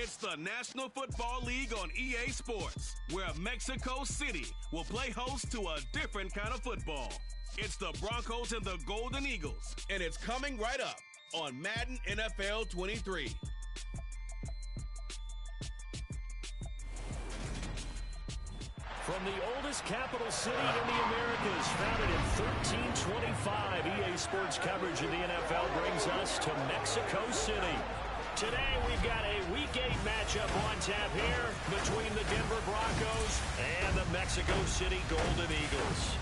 It's the National Football League on EA Sports, where Mexico City will play host to a different kind of football. It's the Broncos and the Golden Eagles, and it's coming right up on Madden NFL 23. From the oldest capital city in the Americas, founded in 1325, EA Sports coverage of the NFL brings us to Mexico City. Today, we've got a Week 8 matchup on tap here between the Denver Broncos and the Mexico City Golden Eagles.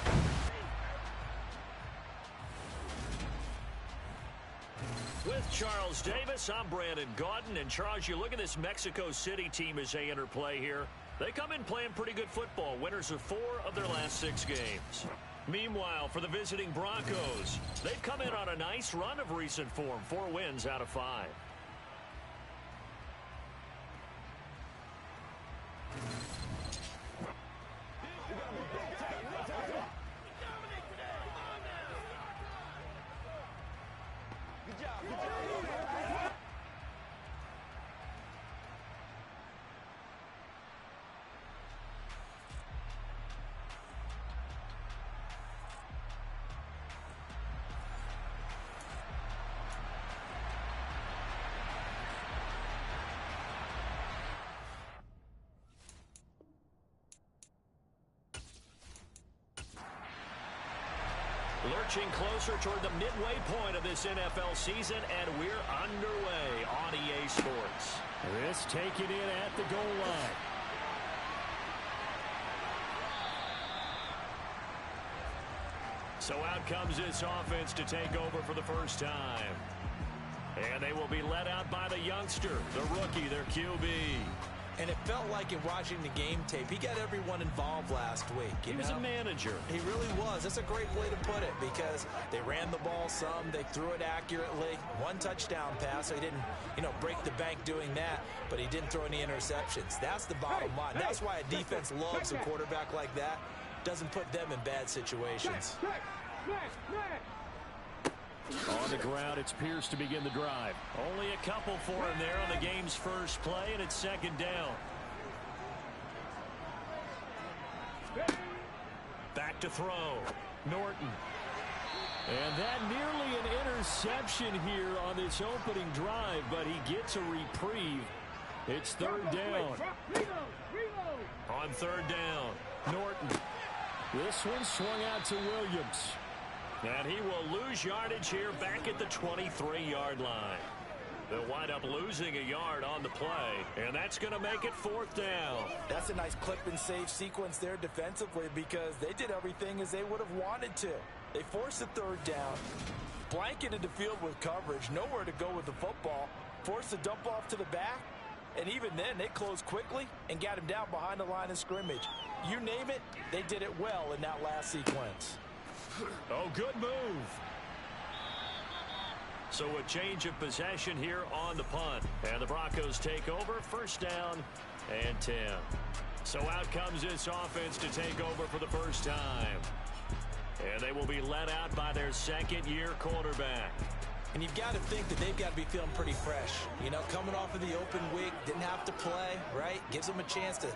With Charles Davis, I'm Brandon Gaudin. And Charles, you look at this Mexico City team as they enter play here. They come in playing pretty good football, winners of 4 of their last 6 games. Meanwhile, for the visiting Broncos, they've come in on a nice run of recent form, 4 wins out of 5. Lurching closer toward the midway point of this NFL season, and we're underway on EA Sports. This taken in at the goal line. So out comes this offense to take over for the first time. And they will be led out by the youngster, the rookie, their QB. And it felt like in watching the game tape, he got everyone involved last week. He was a manager. He really was. That's a great way to put it because they ran the ball some, they threw it accurately. 1 touchdown pass, so he didn't, break the bank doing that, but he didn't throw any interceptions. That's the bottom line. That's why a defense loves a quarterback like that. Doesn't put them in bad situations. On the ground, it's Pierce to begin the drive. Only a couple for him there on the game's first play, and it's 2nd down. Back to throw. Norton. And that nearly an interception here on this opening drive, but he gets a reprieve. It's 3rd down. On 3rd down, Norton. This one swung out to Williams. And he will lose yardage here back at the 23-yard line. They'll wind up losing a yard on the play, and that's going to make it 4th down. That's a nice clip and save sequence there defensively because they did everything as they would have wanted to. They forced the 3rd down, blanketed the field with coverage, nowhere to go with the football, forced the dump off to the back, and even then they closed quickly and got him down behind the line of scrimmage. You name it, they did it well in that last sequence. Oh, good move. So a change of possession here on the punt. And the Broncos take over, 1st down and 10. So out comes this offense to take over for the first time. And they will be led out by their 2nd-year quarterback. And you've got to think that they've got to be feeling pretty fresh. Coming off of the open week, didn't have to play, right? Gives them a chance to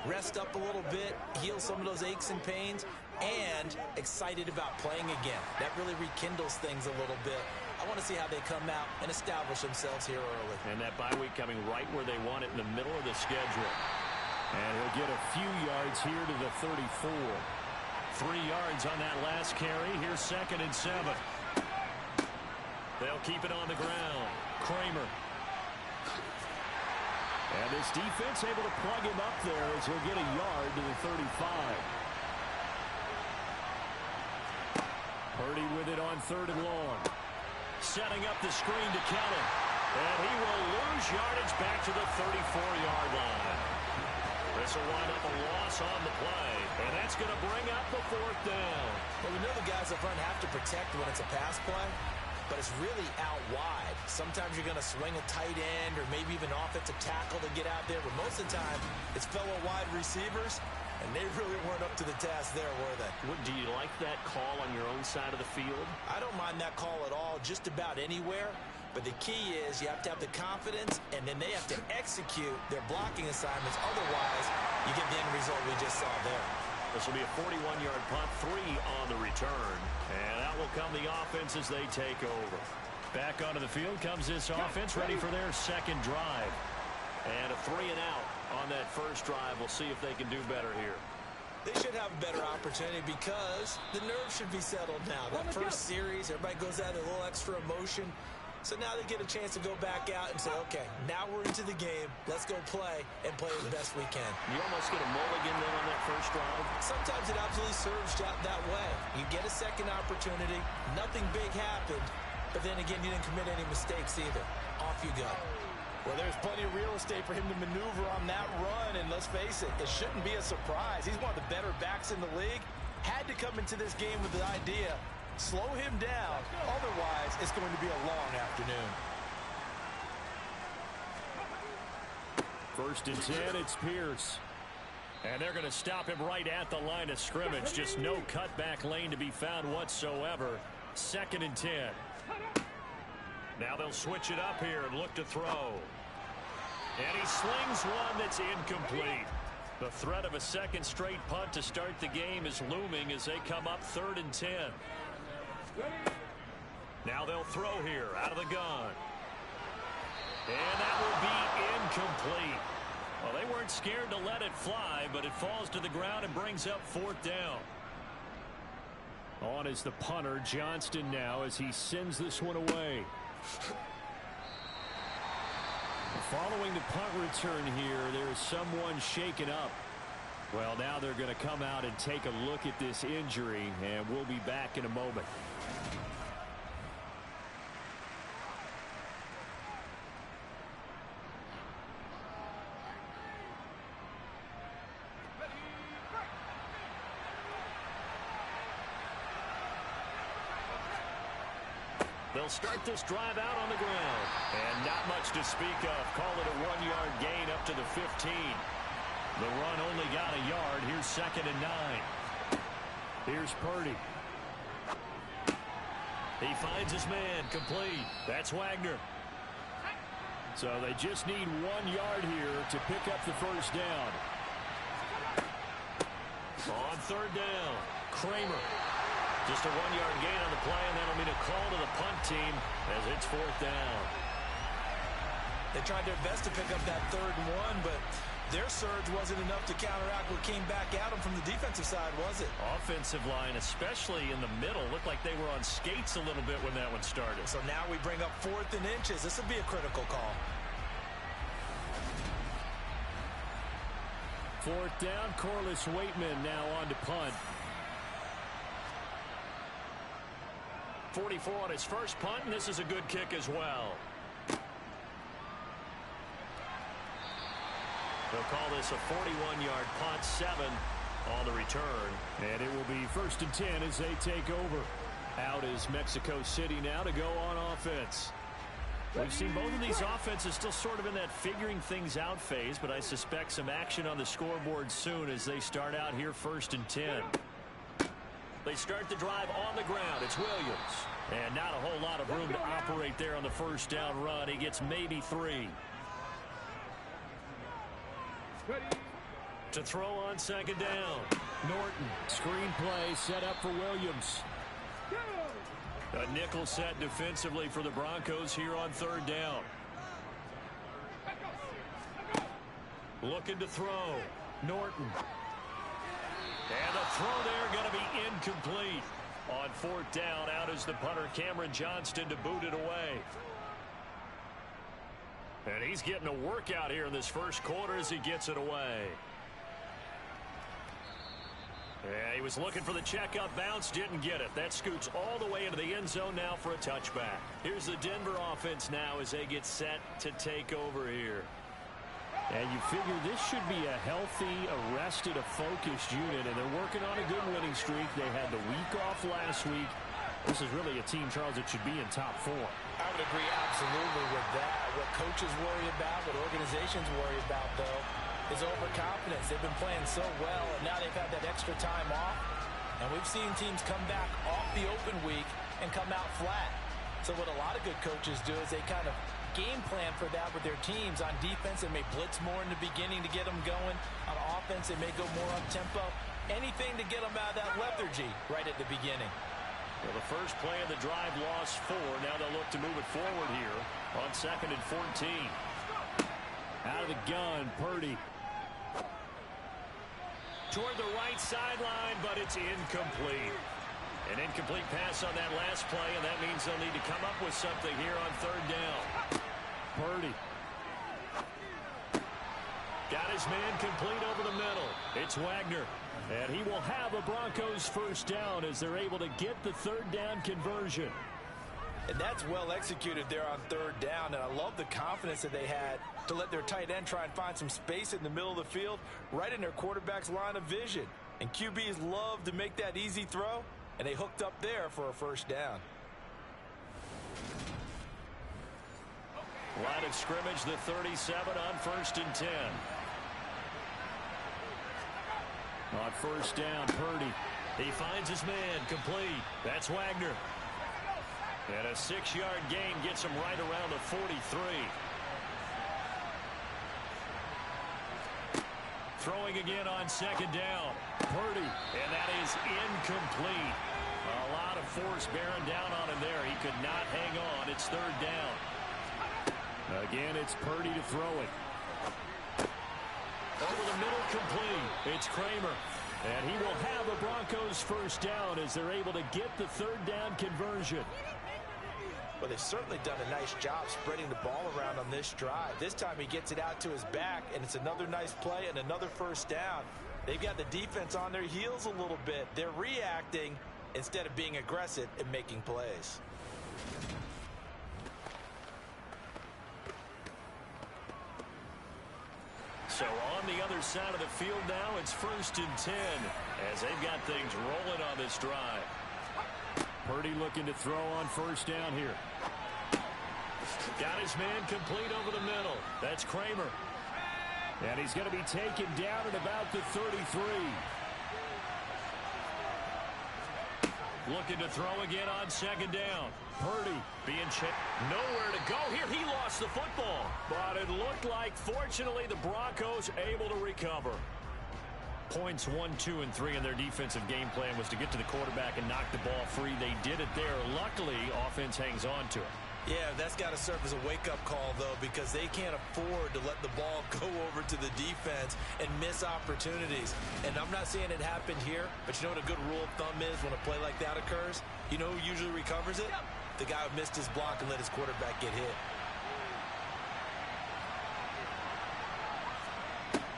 rest up a little bit, heal some of those aches and pains, and excited about playing again. That really rekindles things a little bit. I want to see how they come out and establish themselves here early. And that bye week coming right where they want it in the middle of the schedule. And he'll get a few yards here to the 34. 3 yards on that last carry. Here's 2nd and 7. They'll keep it on the ground. Kramer. And this defense able to plug him up there as he'll get a yard to the 35. Purdy with it on 3rd and long. Setting up the screen to Kelly. And he will lose yardage back to the 34-yard line. This will wind up a loss on the play. And that's going to bring up the 4th down. Well, we know the guys up front have to protect when it's a pass play, but it's really out wide. Sometimes you're going to swing a tight end or maybe even offensive tackle to get out there, but most of the time it's fellow wide receivers, and they really weren't up to the task there, were they? Do you like that call on your own side of the field? I don't mind that call at all, just about anywhere. But the key is you have to have the confidence, and then they have to execute their blocking assignments. Otherwise, you get the end result we just saw there. This will be a 41-yard punt, 3 on the return. And out will come the offense as they take over. Back onto the field comes this offense, ready for their second drive. And a 3-and-out on that first drive. We'll see if they can do better here. They should have a better opportunity because the nerves should be settled now. That first series, everybody goes out with a little extra emotion. So now they get a chance to go back out and say, okay, now we're into the game. Let's go play and play as best we can. You almost get a mulligan then on that first drive. Sometimes it absolutely serves that way. You get a second opportunity. Nothing big happened. But then again, you didn't commit any mistakes either. Off you go. Well, there's plenty of real estate for him to maneuver on that run. And let's face it, it shouldn't be a surprise. He's one of the better backs in the league. Had to come into this game with the idea, slow him down. Otherwise, it's going to be a long afternoon. 1st and 10, it's Pierce. And they're going to stop him right at the line of scrimmage. Just no cutback lane to be found whatsoever. 2nd and 10. Now they'll switch it up here and look to throw. And he slings one that's incomplete. The threat of a second straight punt to start the game is looming as they come up 3rd and 10. Now they'll throw here out of the gun. And that will be incomplete. Well, they weren't scared to let it fly, but it falls to the ground and brings up 4th down. On is the punter, Johnston, now as he sends this one away. Following the punt return here, there is someone shaken up. Well, now they're going to come out and take a look at this injury, and we'll be back in a moment. They'll start this drive out on the ground. And not much to speak of. Call it a 1-yard gain up to the 15. The run only got a yard. Here's 2nd and 9. Here's Purdy. He finds his man. Complete. That's Wagner. So they just need 1 yard here to pick up the first down. On 3rd down, Kramer. Just a 1-yard gain on the play, and that'll mean a call to the punt team as it's 4th down. They tried their best to pick up that 3rd and 1, but their surge wasn't enough to counteract what came back at them from the defensive side, was it? Offensive line, especially in the middle, looked like they were on skates a little bit when that one started. So now we bring up 4th and inches. This will be a critical call. 4th down, Corliss Waitman now on to punt. 44 on his first punt, and this is a good kick as well. They'll call this a 41-yard punt, 7 on the return. And it will be 1st and 10 as they take over. Out is Mexico City now to go on offense. We've seen both of these offenses still sort of in that figuring things out phase, but I suspect some action on the scoreboard soon as they start out here 1st and 10. They start the drive on the ground. It's Williams. And not a whole lot of room to operate there on the first down run. He gets maybe 3. To throw on 2nd down. Norton. Screenplay set up for Williams. A nickel set defensively for the Broncos here on 3rd down. Looking to throw. Norton. And the throw there going to be incomplete. On 4th down, out is the punter, Cameron Johnston, to boot it away. And he's getting a workout here in this first quarter as he gets it away. Yeah, he was looking for the checkup bounce, didn't get it. That scoots all the way into the end zone now for a touchback. Here's the Denver offense now as they get set to take over here. And you figure this should be a healthy, arrested, a focused unit, and they're working on a good winning streak. They had the week off last week. This is really a team, Charles, that should be in top 4. I would agree absolutely with that. What coaches worry about, what organizations worry about, though, is overconfidence. They've been playing so well, and now they've had that extra time off. And we've seen teams come back off the open week and come out flat. So So what a lot of good coaches do is they kind of game plan for that with their teams. On defense, they may blitz more in the beginning to get them going. On offense, they may go more up-tempo. Anything to get them out of that lethargy right at the beginning. Well, the first play of the drive lost 4. Now they'll look to move it forward here on 2nd and 14. Out of the gun, Purdy. Toward the right sideline, but it's incomplete. An incomplete pass on that last play, and that means they'll need to come up with something here on 3rd down. Purdy. Got his man complete over the middle. It's Wagner. And he will have a Broncos first down as they're able to get the 3rd down conversion. And that's well executed there on 3rd down. And I love the confidence that they had to let their tight end try and find some space in the middle of the field, right in their quarterback's line of vision. And QBs love to make that easy throw, and they hooked up there for a first down. Line of scrimmage, the 37 on 1st and 10. On 1st down, Purdy. He finds his man complete. That's Wagner. And a 6-yard gain gets him right around the 43. Throwing again on 2nd down. Purdy. And that is incomplete. A lot of force bearing down on him there. He could not hang on. It's 3rd down. Again, it's Purdy to throw it. Over the middle, complete. It's Kramer. And he will have a Broncos first down as they're able to get the 3rd down conversion. Well, they've certainly done a nice job spreading the ball around on this drive. This time he gets it out to his back, and it's another nice play and another first down. They've got the defense on their heels a little bit. They're reacting instead of being aggressive and making plays. So on the other side of the field now, it's 1st and 10 as they've got things rolling on this drive. Purdy looking to throw on 1st down here. Got his man complete over the middle. That's Kramer. And he's going to be taken down at about the 33. Looking to throw again on 2nd down. Purdy being checked. Nowhere to go here. He lost the football. But it looked like, fortunately, the Broncos able to recover. Points 1, 2, and 3 in their defensive game plan was to get to the quarterback and knock the ball free. They did it there. Luckily, offense hangs on to it. Yeah, that's got to serve as a wake-up call, though, because they can't afford to let the ball go over to the defense and miss opportunities. And I'm not saying it happened here, but you know what a good rule of thumb is when a play like that occurs? You know who usually recovers it? The guy who missed his block and let his quarterback get hit.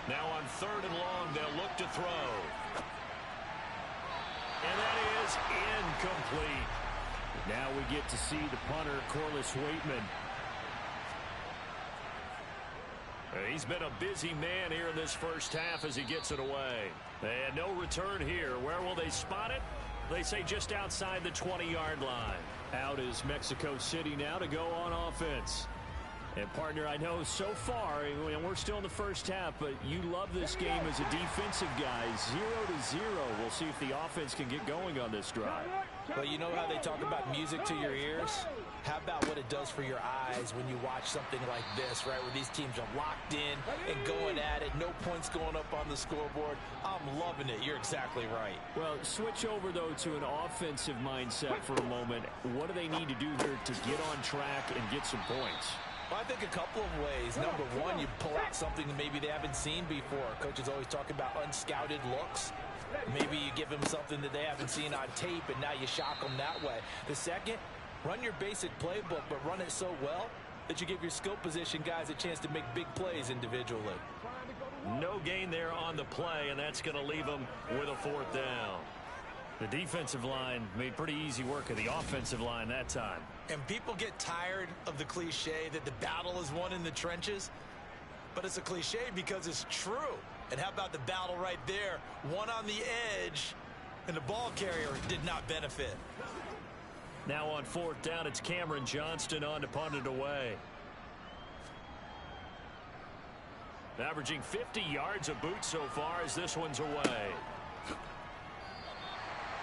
Now on 3rd and long, they'll look to throw. And that is incomplete. Now we get to see the punter, Corliss Waitman. He's been a busy man here in this first half as he gets it away. And no return here. Where will they spot it? They say just outside the 20-yard line. Out is Mexico City now to go on offense. And, partner, I know so far, and we're still in the first half, but you love this game as a defensive guy. 0-0. We'll see if the offense can get going on this drive. Well, you know how they talk about music to your ears? How about what it does for your eyes when you watch something like this, right, where these teams are locked in and going at it, no points going up on the scoreboard? I'm loving it. You're exactly right. Well, switch over, though, to an offensive mindset for a moment. What do they need to do here to get on track and get some points? Well, I think a couple of ways. Number one, you pull out something that maybe they haven't seen before. Coaches always talk about unscouted looks. Maybe you give them something that they haven't seen on tape, and now you shock them that way. The second, run your basic playbook, but run it so well that you give your skill position guys a chance to make big plays individually. No gain there on the play, and that's going to leave them with a 4th down. The defensive line made pretty easy work of the offensive line that time. And people get tired of the cliche that the battle is won in the trenches. But it's a cliche because it's true. And how about the battle right there? One on the edge, and the ball carrier did not benefit. Now on 4th down, it's Cameron Johnston on to punt it away. Averaging 50 yards a boot so far as this one's away.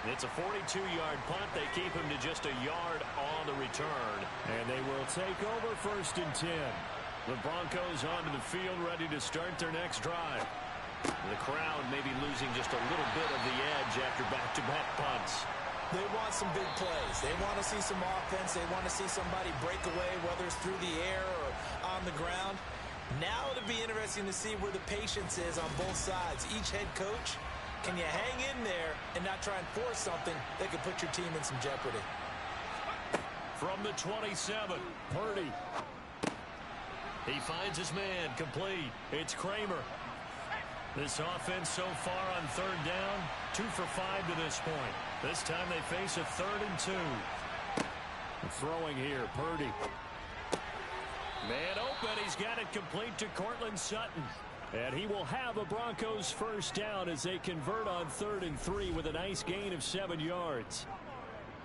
It's a 42-yard punt. They keep him to just a yard on the return. And they will take over 1st and 10. The Broncos onto the field, ready to start their next drive. The crowd may be losing just a little bit of the edge after back-to-back punts. They want some big plays. They want to see some offense. They want to see somebody break away, whether it's through the air or on the ground. Now it'll be interesting to see where the patience is on both sides. Each head coach, can you hang in there and not try and force something that could put your team in some jeopardy? From the 27, Purdy. He finds his man, complete. It's Kramer. This offense so far on 3rd down, 2 for 5 to this point. This time they face a 3rd and 2. Throwing here, Purdy. Man open, he's got it complete to Cortland Sutton. And he will have a Broncos 1st down as they convert on 3rd and 3 with a nice gain of 7 yards.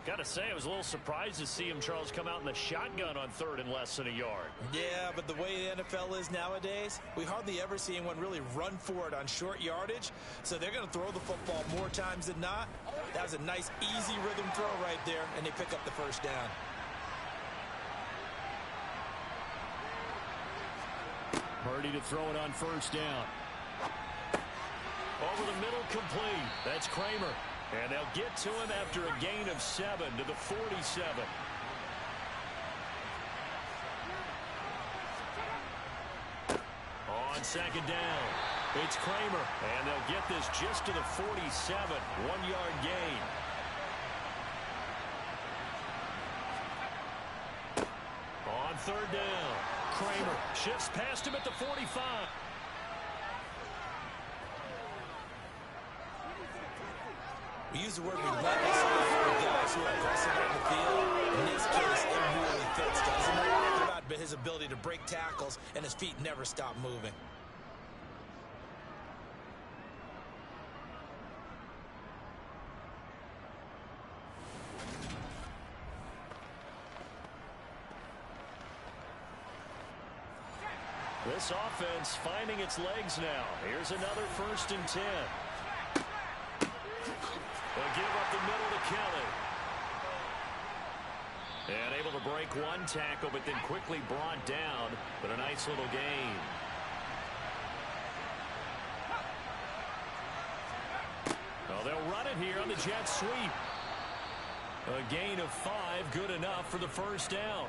Got to say, I was a little surprised to see him, Charles, come out in the shotgun on 3rd and less than a yard. Yeah, but the way the NFL is nowadays, we hardly ever see anyone really run for it on short yardage. So they're going to throw the football more times than not. That was a nice, easy rhythm throw right there, and they pick up the 1st down. Purdy to throw it on 1st down. Over the middle, complete. That's Kramer. And they'll get to him after a gain of 7 to the 47. On 2nd down, it's Kramer. And they'll get this just to the 47. 1-yard gain. On 3rd down, Kramer shifts past him at the 45. We use the word relentless for guys who are aggressive on the field. In this case, it really fits, doesn't it? Think about his ability to break tackles, and his feet never stop moving. This offense finding its legs now. Here's another 1st and 10. They'll give up the middle to Kelly. And able to break one tackle, but then quickly brought down. But a nice little gain. Well, they'll run it here on the jet sweep. A gain of 5, good enough for the 1st down.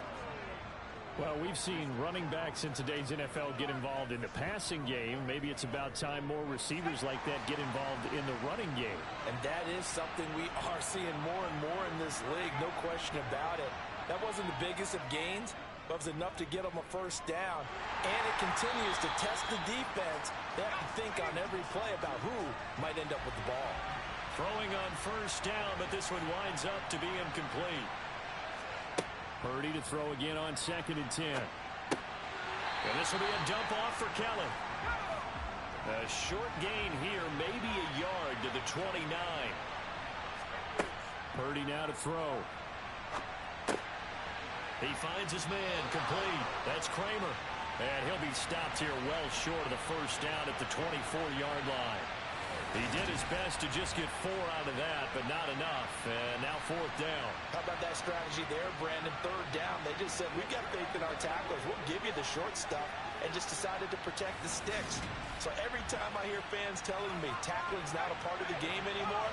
Well, we've seen running backs in today's NFL get involved in the passing game. Maybe it's about time more receivers like that get involved in the running game. And that is something we are seeing more and more in this league, no question about it. That wasn't the biggest of gains, but it was enough to get them a 1st down. And it continues to test the defense. They have to think on every play about who might end up with the ball. Throwing on 1st down, but this one winds up to be incomplete. Purdy to throw again on 2nd and 10. And this will be a dump off for Kelly. A short gain here, maybe a yard to the 29. Purdy now to throw. He finds his man, complete. That's Kramer. And he'll be stopped here well short of the 1st down at the 24-yard line. He did his best to just get 4 out of that, but not enough. And now 4th down. How about that strategy there, Brandon? 3rd down. They just said, we've got faith in our tacklers. We'll give you the short stuff, and just decided to protect the sticks. So every time I hear fans telling me tackling's not a part of the game anymore,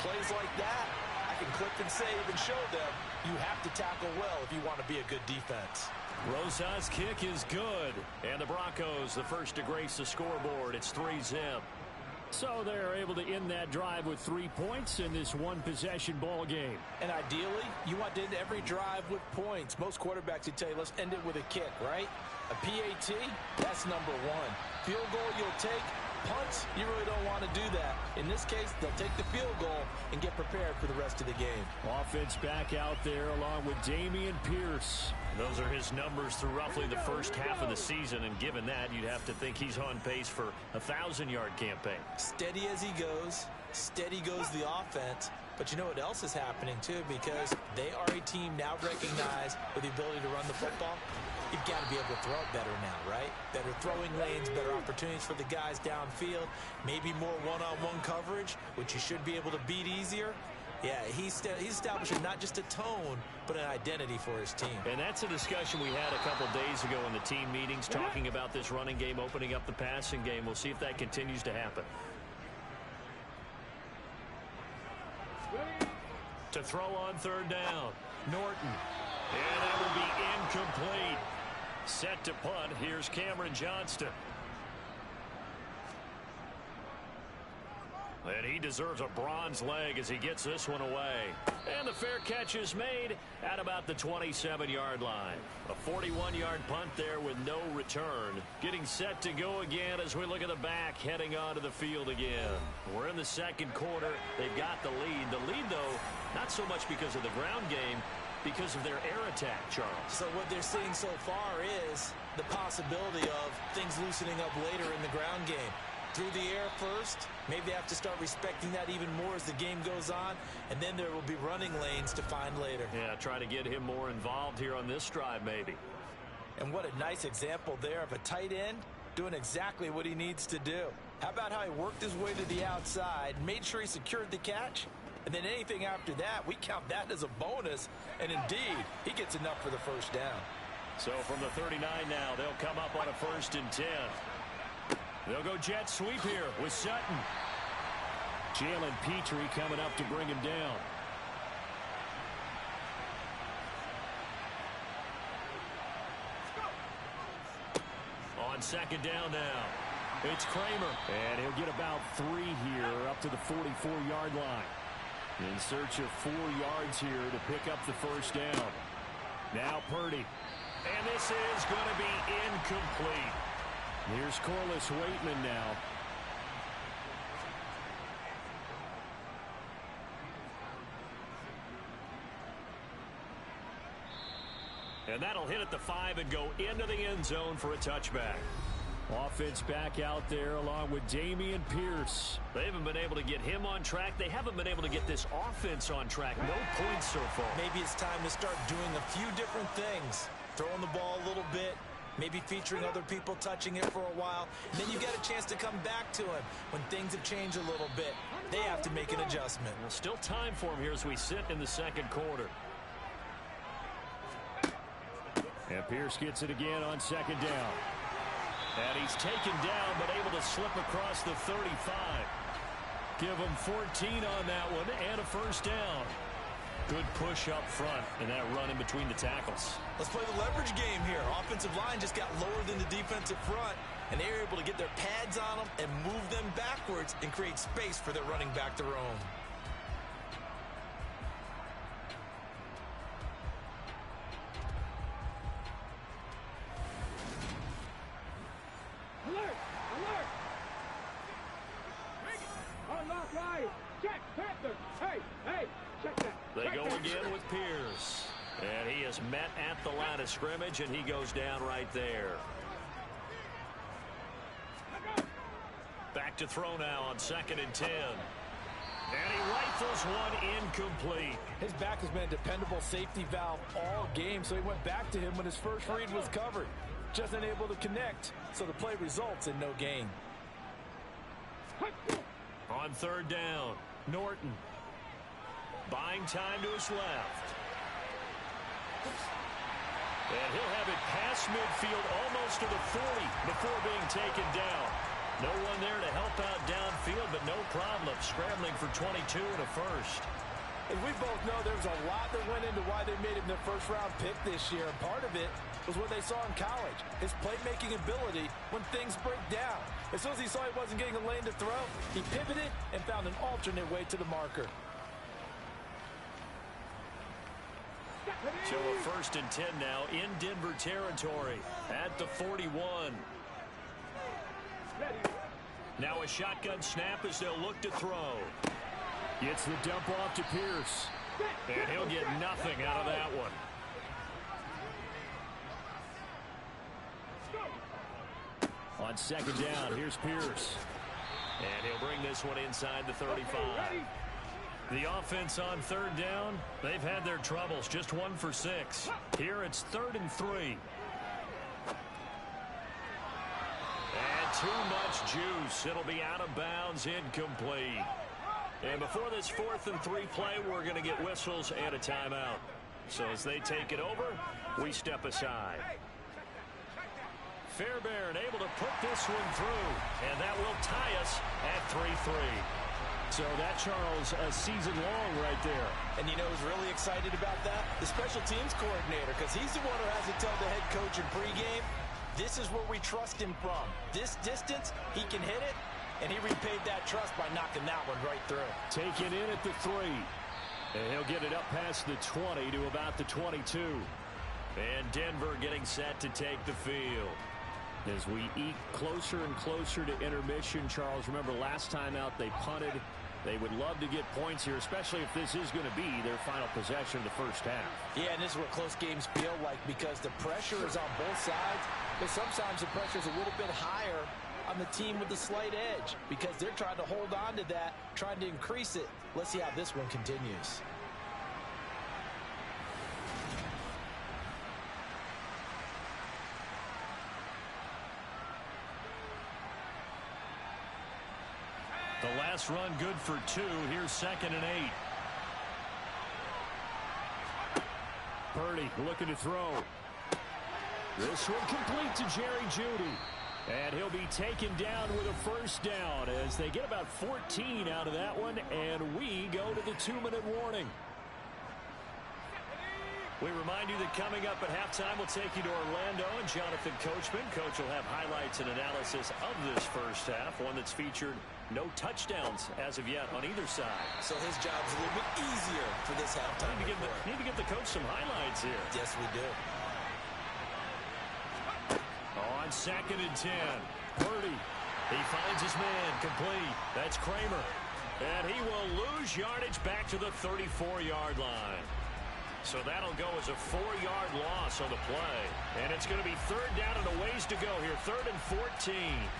plays like that, I can click and save and show them you have to tackle well if you want to be a good defense. Rosa's kick is good. And the Broncos, the first to grace the scoreboard. It's 3-zip. So they're able to end that drive with 3 points in this one-possession ball game. And ideally, you want to end every drive with points. Most quarterbacks would tell you, let's end it with a kick, right? A PAT, that's number 1. Field goal you'll take. Punts, you really don't want to do that. In this case, they'll take the field goal and get prepared for the rest of the game. Offense back out there along with Dameon Pierce. Those are his numbers through roughly the first half of the season, and given that, you'd have to think he's on pace for a 1,000-yard campaign. Steady as he goes, steady goes the offense. But you know what else is happening, too, because they are a team now recognized with the ability to run the football. You've got to be able to throw it better now, right? Better throwing lanes, better opportunities for the guys downfield, maybe more one-on-one coverage, which you should be able to beat easier. Yeah, he's establishing not just a tone, but an identity for his team. And that's a discussion we had a couple days ago in the team meetings, talking about this running game, opening up the passing game. We'll see if that continues to happen. To throw on third down, Norton. And that will be incomplete. Set to punt. Here's Cameron Johnston. And he deserves a bronze leg as he gets this one away. And the fair catch is made at about the 27-yard line. A 41-yard punt there with no return. Getting set to go again as we look at the back, heading onto the field again. We're in the second quarter. They've got the lead. The lead, though, not so much because of the ground game, because of their air attack, Charles. So what they're seeing so far is the possibility of things loosening up later in the ground game. Through the air first, maybe they have to start respecting that even more as the game goes on, and then there will be running lanes to find later. Yeah, try to get him more involved here on this drive, maybe. And what a nice example there of a tight end doing exactly what he needs to do. How about how he worked his way to the outside, made sure he secured the catch, and then anything after that, we count that as a bonus, and indeed, he gets enough for the first down. So from the 39 now, they'll come up on a 1st and 10. They'll go jet sweep here with Sutton. Jalen Petrie coming up to bring him down. On 2nd down now, it's Kramer. And he'll get about 3 here up to the 44-yard line. In search of 4 yards here to pick up the first down. Now Purdy. And this is going to be incomplete. Here's Corliss Waitman now. And that'll hit at the 5 and go into the end zone for a touchback. Offense back out there along with Dameon Pierce. They haven't been able to get him on track. They haven't been able to get this offense on track. No points so far. Maybe it's time to start doing a few different things. Throwing the ball a little bit. Maybe featuring other people touching it for a while. And then you get a chance to come back to him when things have changed a little bit. They have to make an adjustment. Well, still time for him here as we sit in the second quarter. And Pierce gets it again on 2nd down. And he's taken down but able to slip across the 35. Give him 14 on that one and a first down. Good push up front and that run in between the tackles. Let's play the leverage game here. Offensive line just got lower than the defensive front, and they were able to get their pads on them and move them backwards and create space for their running back to roam. Alert! Alert! Unlock line! Check! Panther! Hey! Hey! Check that! They go again with Pierce. And he is met at the line of scrimmage, and he goes down right there. Back to throw now on 2nd and 10. And he rifles one incomplete. His back has been a dependable safety valve all game, so he went back to him when his first read was covered. Just unable to connect, so the play results in no gain. On 3rd down, Norton. Buying time to his left. And he'll have it past midfield almost to the 40 before being taken down. No one there to help out downfield, but no problem. Scrambling for 22 and a first. As we both know, there was a lot that went into why they made him their first-round pick this year. And part of it was what they saw in college, his playmaking ability when things break down. As soon as he saw he wasn't getting a lane to throw, he pivoted and found an alternate way to the marker. So a 1st and 10 now in Denver territory at the 41. Now a shotgun snap as they'll look to throw. Gets the dump off to Pierce. And he'll get nothing out of that one. On 2nd down, here's Pierce. And he'll bring this one inside the 35. The offense on 3rd down, they've had their troubles, just 1 for 6. Here it's 3rd and 3. And too much juice. It'll be out of bounds, incomplete. And before this 4th and 3 play, we're going to get whistles and a timeout. So as they take it over, we step aside. Fairbairn able to put this one through, and that will tie us at 3-3. So that, Charles, a season long right there. And you know who's really excited about that? The special teams coordinator, because he's the one who has to tell the head coach in pregame, this is where we trust him from. This distance, he can hit it, and he repaid that trust by knocking that one right through. Taken in at the 3. And he'll get it up past the 20 to about the 22. And Denver getting set to take the field. As we eke closer and closer to intermission, Charles, remember last time out they punted. They would love to get points here, especially if this is going to be their final possession of the first half. Yeah, and this is what close games feel like because the pressure is on both sides, but sometimes the pressure is a little bit higher on the team with the slight edge because they're trying to hold on to that, trying to increase it. Let's see how this one continues. The last run good for 2. Here's 2nd and 8. Purdy looking to throw. This one complete to Jerry Jeudy. And he'll be taken down with a first down as they get about 14 out of that one. And we go to the 2-minute warning. We remind you that coming up at halftime, we'll take you to Orlando and Jonathan Coachman. Coach will have highlights and analysis of this first half, one that's featured no touchdowns as of yet on either side. So his job's a little bit easier for this halftime. Need to give the coach some highlights here. Yes, we do. On 2nd and 10, Purdy. He finds his man complete. That's Kramer. And he will lose yardage back to the 34-yard line. So that'll go as a 4-yard loss on the play. And it's going to be 3rd down and a ways to go here. 3rd and 14.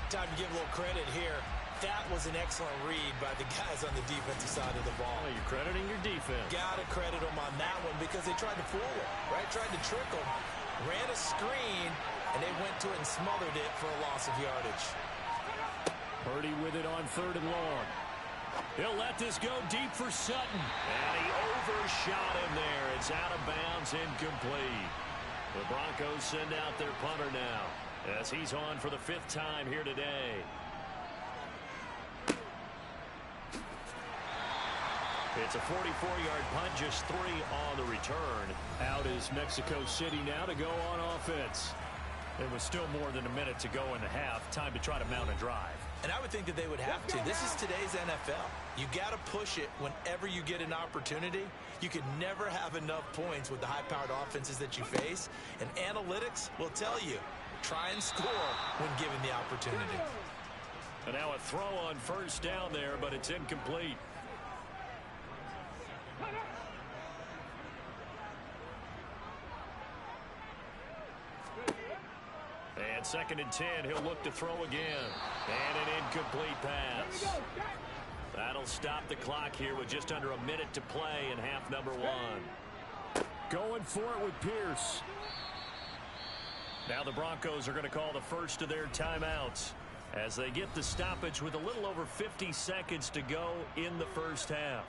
Time to give a little credit here. That was an excellent read by the guys on the defensive side of the ball. Oh, you're crediting your defense. Got to credit them on that one because they tried to fool him, right? Tried to trick him. Ran a screen, and they went to it and smothered it for a loss of yardage. Purdy with it on 3rd and long. He'll let this go deep for Sutton. And he overshot him there. It's out of bounds, incomplete. The Broncos send out their punter now as he's on for the 5th time here today. It's a 44-yard punt, just 3 on the return. Out is Mexico City now to go on offense. There was still more than a minute to go in the half. Time to try to mount a drive. And I would think that they would have to. This is today's NFL. You got to push it whenever you get an opportunity. You can never have enough points with the high-powered offenses that you face. And analytics will tell you, try and score when given the opportunity. And now a throw on 1st down there, but it's incomplete. And 2nd and 10, he'll look to throw again. And an incomplete pass. That'll stop the clock here with just under a minute to play in half number 1. Going for it with Pierce. Now the Broncos are going to call the first of their timeouts as they get the stoppage with a little over 50 seconds to go in the first half.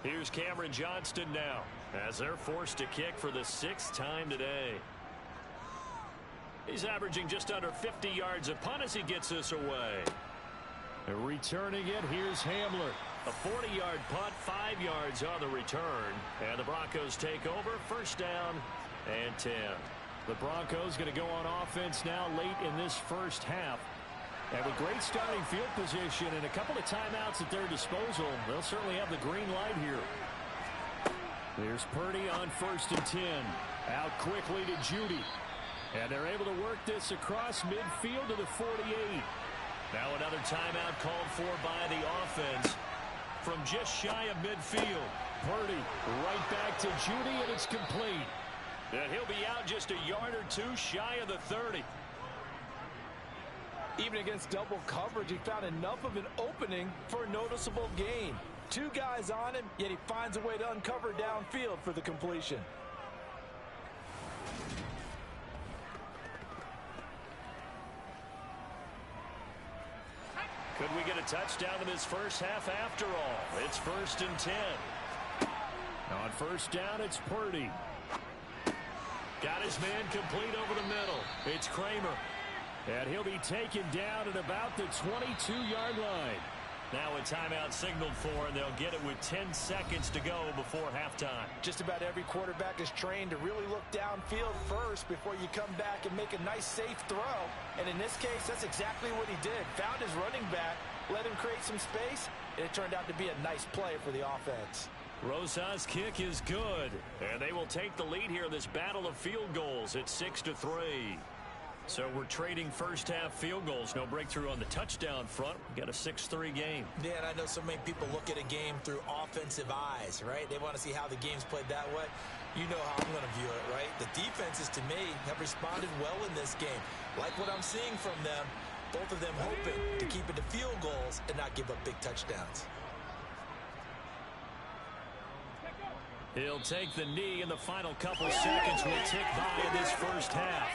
Here's Cameron Johnston now as they're forced to kick for the 6th time today. He's averaging just under 50 yards a punt as he gets this away. Returning it, here's Hamler. A 40-yard punt, 5 yards on the return. And the Broncos take over, 1st down and 10. The Broncos going to go on offense now late in this first half. And with great starting field position and a couple of timeouts at their disposal, they'll certainly have the green light here. There's Purdy on 1st and 10. Out quickly to Jeudy. And they're able to work this across midfield to the 48. Now another timeout called for by the offense from just shy of midfield. Purdy right back to Jeudy, and it's complete. And he'll be out just a yard or 2 shy of the 30. Even against double coverage, he found enough of an opening for a noticeable gain. 2 guys on him, yet he finds a way to uncover downfield for the completion. Could we get a touchdown in this first half after all. It's 1st and 10. On first down, it's Purdy. Got his man complete over the middle. It's Kramer. And he'll be taken down at about the 22-yard line. Now a timeout signaled for, and they'll get it with 10 seconds to go before halftime. Just about every quarterback is trained to really look downfield first before you come back and make a nice, safe throw. And in this case, that's exactly what he did. Found his running back, let him create some space, and it turned out to be a nice play for the offense. Rosas' kick is good, and they will take the lead here in this battle of field goals. It's 6-3. So we're trading first half field goals. No breakthrough on the touchdown front. We've got a 6-3 game. Yeah, and I know so many people look at a game through offensive eyes, right? They want to see how the game's played that way. You know how I'm going to view it, right? The defenses, to me, have responded well in this game. Like what I'm seeing from them, both of them hoping to keep it to field goals and not give up big touchdowns. He'll take the knee, and the final couple seconds will tick by in this first half.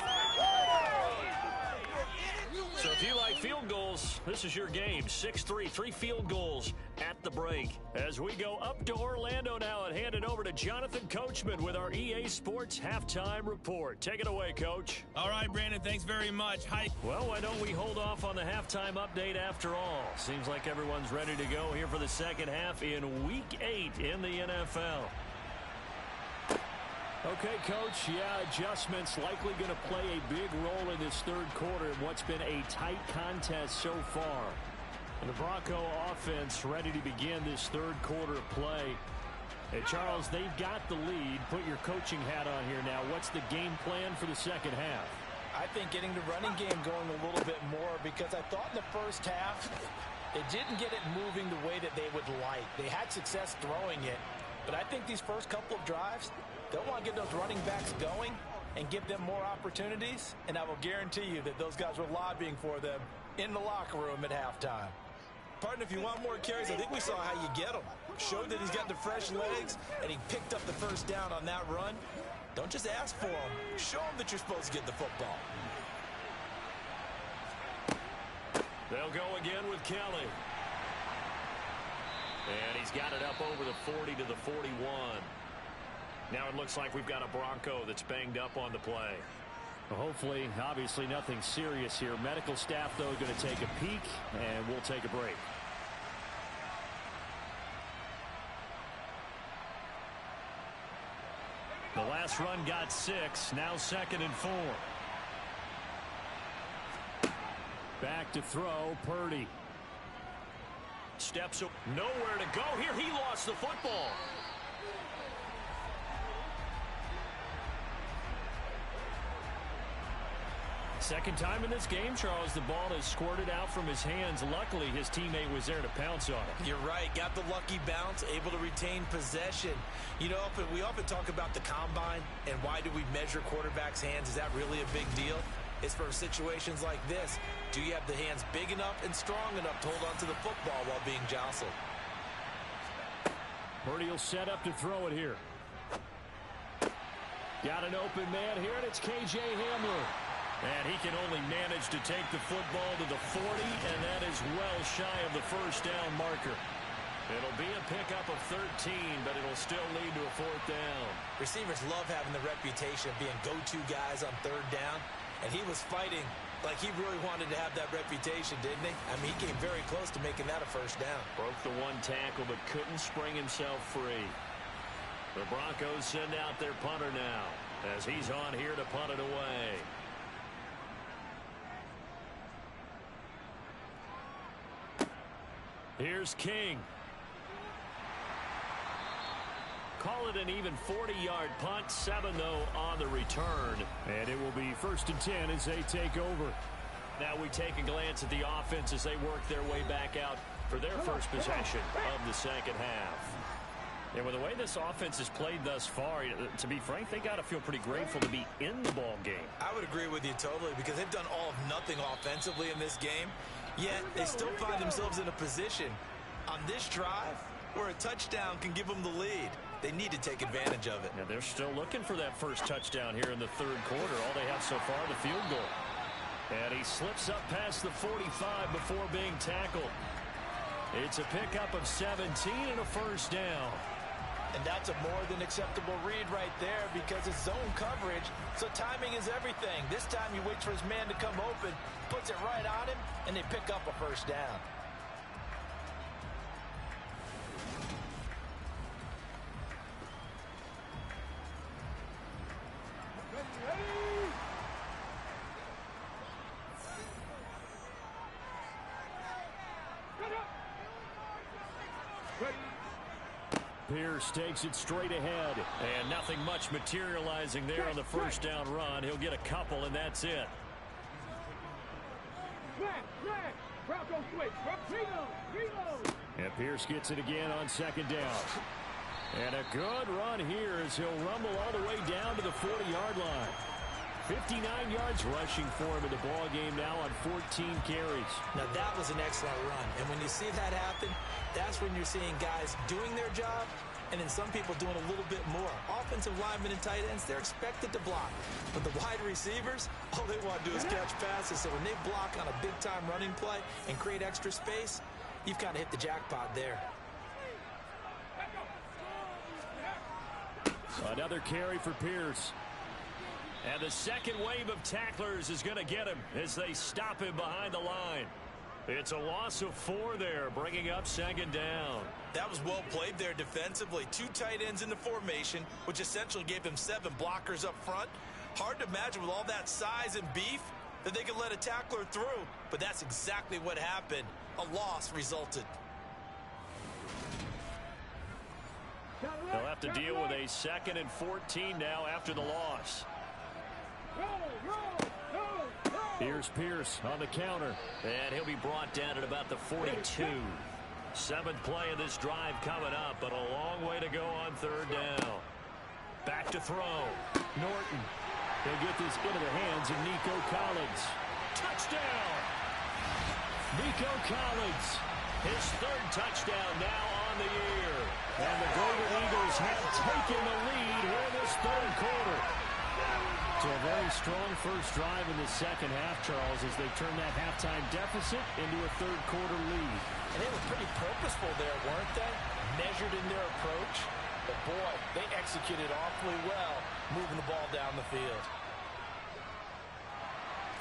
So if you like field goals, this is your game. 6-3, 3 field goals at the break. As we go up to Orlando now and hand it over to Jonathan Coachman with our EA Sports Halftime Report. Take it away, Coach. All right, Brandon, thanks very much. Hi. Well, why don't we hold off on the halftime update after all? Seems like everyone's ready to go here for the second half in Week 8 in the NFL. Okay, Coach, yeah, adjustments likely going to play a big role in this third quarter in what's been a tight contest so far. And the Bronco offense ready to begin this third quarter of play. Hey, Charles, they've got the lead. Put your coaching hat on here now. What's the game plan for the second half? I think getting the running game going a little bit more, because I thought in the first half it didn't get it moving the way that they would like. They had success throwing it, but I think these first couple of drives, they'll want to get those running backs going and give them more opportunities, and I will guarantee you that those guys were lobbying for them in the locker room at halftime. Partner, if you want more carries, I think we saw how you get them. Showed that he's got the fresh legs, and he picked up the first down on that run. Don't just ask for them. Show them that you're supposed to get the football. They'll go again with Kelly. And he's got it up over the 40 to the 41. Now it looks like we've got a Bronco that's banged up on the play. Well, hopefully, obviously nothing serious here. Medical staff, though, going to take a peek, and we'll take a break. The last run got 6. Now 2nd and 4. Back to throw, Purdy. Steps up, nowhere to go here. He lost the football. Second time in this game, Charles, the ball is squirted out from his hands. Luckily, his teammate was there to pounce on it. You're right. Got the lucky bounce, able to retain possession. You know, we often talk about the combine and why do we measure quarterbacks' hands. Is that really a big deal? It's for situations like this. Do you have the hands big enough and strong enough to hold on to the football while being jostled? Purdy will set up to throw it here. Got an open man here, and it's K.J. Hamler. And he can only manage to take the football to the 40, and that is well shy of the first down marker. It'll be a pickup of 13, but it'll still lead to a 4th down. Receivers love having the reputation of being go-to guys on 3rd down, and he was fighting like he really wanted to have that reputation, didn't he? I mean, he came very close to making that a 1st down. Broke the 1 tackle, but couldn't spring himself free. The Broncos send out their punter now, as he's on here to punt it away. Here's King. Call it an even 40-yard punt. 7, though, on the return. And it will be 1st and 10 as they take over. Now we take a glance at the offense as they work their way back out for their first possession of the second half. And with the way this offense has played thus far, to be frank, they got to feel pretty grateful to be in the ball game. I would agree with you totally, because they've done all of nothing offensively in this game. Yet they still find themselves in a position on this drive where a touchdown can give them the lead. They need to take advantage of it. Yeah, they're still looking for that first touchdown here in the 3rd quarter. All they have so far, the field goal. And he slips up past the 45 before being tackled. It's a pickup of 17 and a first down. And that's a more than acceptable read right there because it's zone coverage, so timing is everything. This time he waits for his man to come open, puts it right on him, and they pick up a first down. Pierce takes it straight ahead, and nothing much materializing there on the first down run. He'll get a couple, and that's it. Broncos switch. Reload. And Pierce gets it again on second down. And a good run here as he'll rumble all the way down to the 40-yard line. 59 yards rushing for him in the ball game now on 14 carries. Now that was an excellent run, and when you see that happen, that's when you're seeing guys doing their job and then some people doing a little bit more. Offensive linemen and tight ends, they're expected to block. But the wide receivers, all they want to do is catch passes. So when they block on a big-time running play and create extra space, you've kind of hit the jackpot there. Another carry for Pierce. And the second wave of tacklers is going to get him as they stop him behind the line. It's a loss of 4 there, bringing up second down. That was well played there defensively. 2 tight ends in the formation, which essentially gave them 7 blockers up front. Hard to imagine with all that size and beef that they could let a tackler through. But that's exactly what happened. A loss resulted. They'll have to deal with a 2nd and 14 now after the loss. Here's Pierce on the counter. And he'll be brought down at about the 42. 7th play of this drive coming up, but a long way to go on 3rd down. Back to throw. Norton. He'll get this into the hands of Nico Collins. Touchdown! Nico Collins. His 3rd touchdown now on the year. And the Golden Eagles have taken the lead here in this 3rd quarter. So a very strong first drive in the second half, Charles, as they turn that halftime deficit into a 3rd quarter lead. And they were pretty purposeful there, weren't they? Measured in their approach. But boy, they executed awfully well, moving the ball down the field.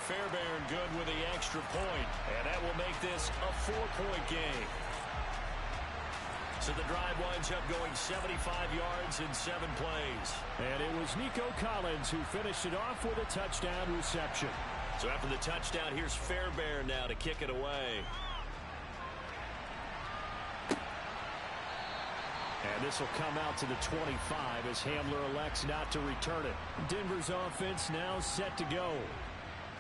Fairbairn good with the extra point, and that will make this a 4-point game. So the drive winds up going 75 yards in 7 plays. And it was Nico Collins who finished it off with a touchdown reception. So after the touchdown, here's Fairbairn now to kick it away. And this will come out to the 25 as Hamler elects not to return it. Denver's offense now set to go.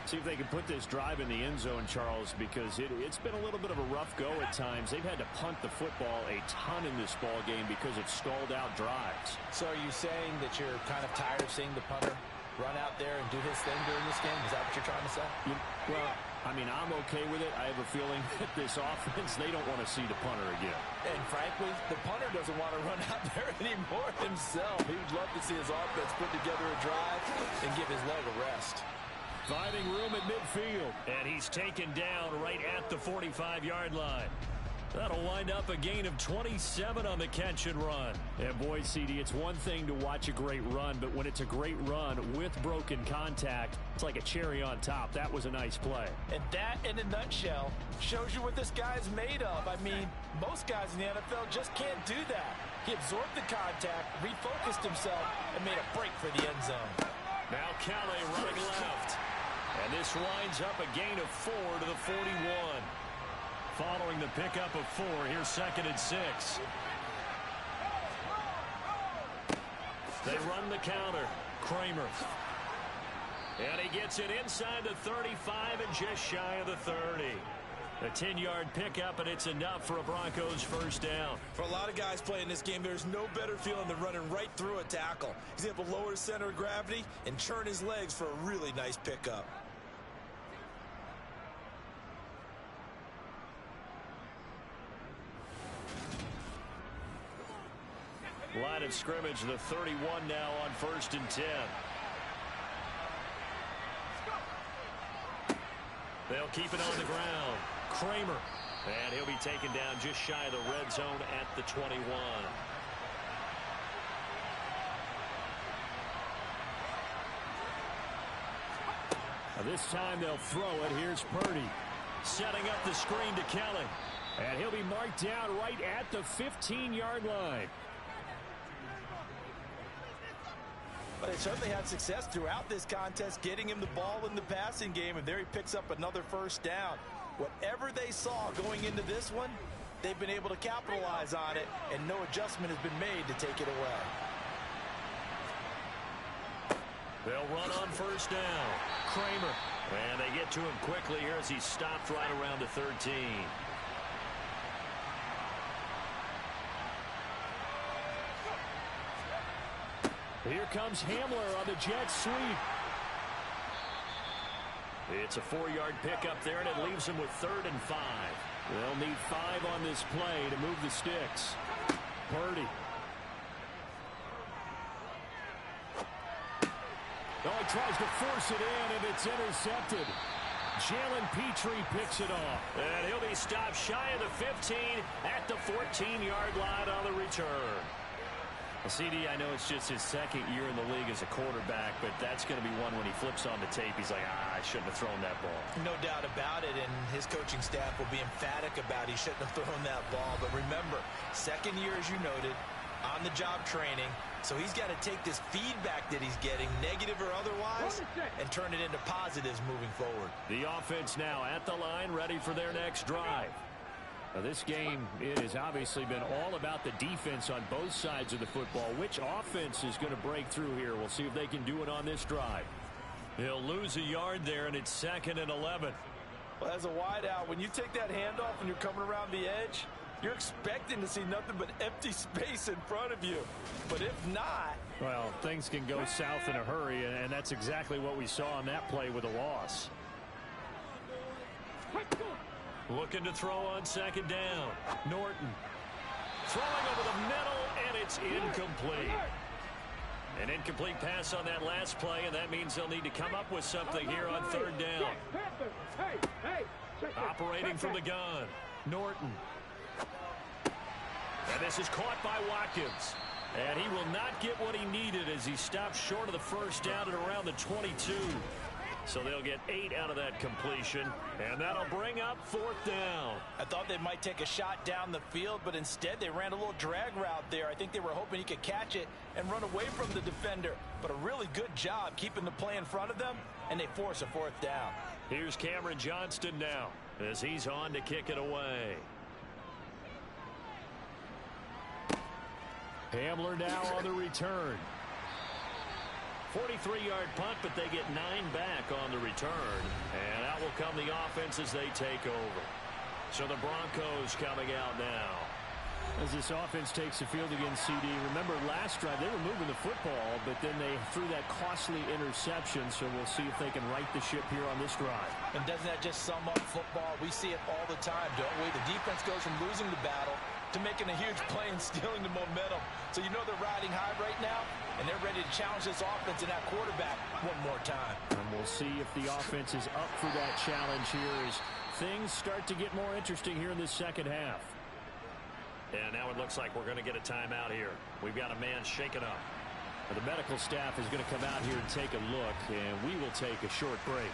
See if they can put this drive in the end zone, Charles, because it's been a little bit of a rough go at times. They've had to punt the football a ton in this ball game because of stalled out drives. So are you saying that you're kind of tired of seeing the punter run out there and do his thing during this game? Is that what you're trying to say? Well, I mean, I'm okay with it. I have a feeling that this offense, they don't want to see the punter again. And frankly, the punter doesn't want to run out there anymore himself. He would love to see his offense put together a drive and give his leg a rest. Finding room at midfield, and he's taken down right at the 45-yard line. That'll wind up a gain of 27 on the catch and run. And boy, CD, it's one thing to watch a great run, but when it's a great run with broken contact, it's like a cherry on top. That was a nice play. And that, in a nutshell, shows you what this guy's made of. I mean, most guys in the NFL just can't do that. He absorbed the contact, refocused himself, and made a break for the end zone. Now Calais running left. And this winds up a gain of 4 to the 41. Following the pickup of 4, here's 2nd and 6. They run the counter. Kramer. And he gets it inside the 35 and just shy of the 30. A 10-yard pickup, and it's enough for a Broncos first down. For a lot of guys playing this game, there's no better feeling than running right through a tackle. He's able to lower his center of gravity and churn his legs for a really nice pickup. Line of scrimmage, the 31 now on 1st and 10. They'll keep it on the ground. Kramer And he'll be taken down just shy of the red zone at the 21. Now this time they'll throw it. Here's Purdy. Setting up the screen to Kelly. And he'll be marked down right at the 15-yard line. But they certainly had success throughout this contest, getting him the ball in the passing game, and there he picks up another first down. Whatever they saw going into this one, they've been able to capitalize on it, and no adjustment has been made to take it away. They'll run on first down. Kramer. And they get to him quickly here as he's stopped right around the 13. Here comes Hamler on the jet sweep. It's a 4-yard pickup there, and it leaves him with 3rd and 5. They'll need 5 on this play to move the sticks. Purdy. Oh, he tries to force it in, and it's intercepted. Jalen Petrie picks it off. And he'll be stopped shy of the 15 at the 14-yard line on the return. Well, CD, I know it's just his 2nd year in the league as a quarterback, but that's going to be one when he flips on the tape. He's like, I shouldn't have thrown that ball. No doubt about it, and his coaching staff will be emphatic about he shouldn't have thrown that ball. But remember, 2nd year, as you noted, on-the-job training, so he's got to take this feedback that he's getting, negative or otherwise, and turn it into positives moving forward. The offense now at the line, ready for their next drive. Now, this game, it has obviously been all about the defense on both sides of the football. Which offense is going to break through here? We'll see if they can do it on this drive. He'll lose a yard there, and it's 2nd and 11. Well, as a wideout, when you take that handoff and you're coming around the edge, you're expecting to see nothing but empty space in front of you. But if not... Well, things can go south in a hurry, and that's exactly what we saw on that play with a loss. Looking to throw on 2nd down. Norton. Throwing over the middle, and it's incomplete. An incomplete pass on that last play, and that means they'll need to come up with something here on 3rd down. Operating from the gun. Norton. And this is caught by Watkins. And he will not get what he needed as he stopped short of the first down at around the 22. So they'll get 8 out of that completion, and that'll bring up 4th down. I thought they might take a shot down the field, but instead they ran a little drag route there. I think they were hoping he could catch it and run away from the defender. But a really good job keeping the play in front of them, and they force a 4th down. Here's Cameron Johnston now as he's on to kick it away. Hamler now on the return. 43-yard punt, but they get 9 back on the return. And out will come the offense as they take over. So the Broncos coming out now. As this offense takes the field against CD, remember last drive they were moving the football, but then they threw that costly interception, so we'll see if they can right the ship here on this drive. And doesn't that just sum up football? We see it all the time, don't we? The defense goes from losing the battle to making a huge play and stealing the momentum. So you know they're riding high right now, and they're ready to challenge this offense and that quarterback one more time. And we'll see if the offense is up for that challenge here as things start to get more interesting here in this 2nd half. And now it looks like we're going to get a timeout here. We've got a man shaken up. The medical staff is going to come out here and take a look, and we will take a short break.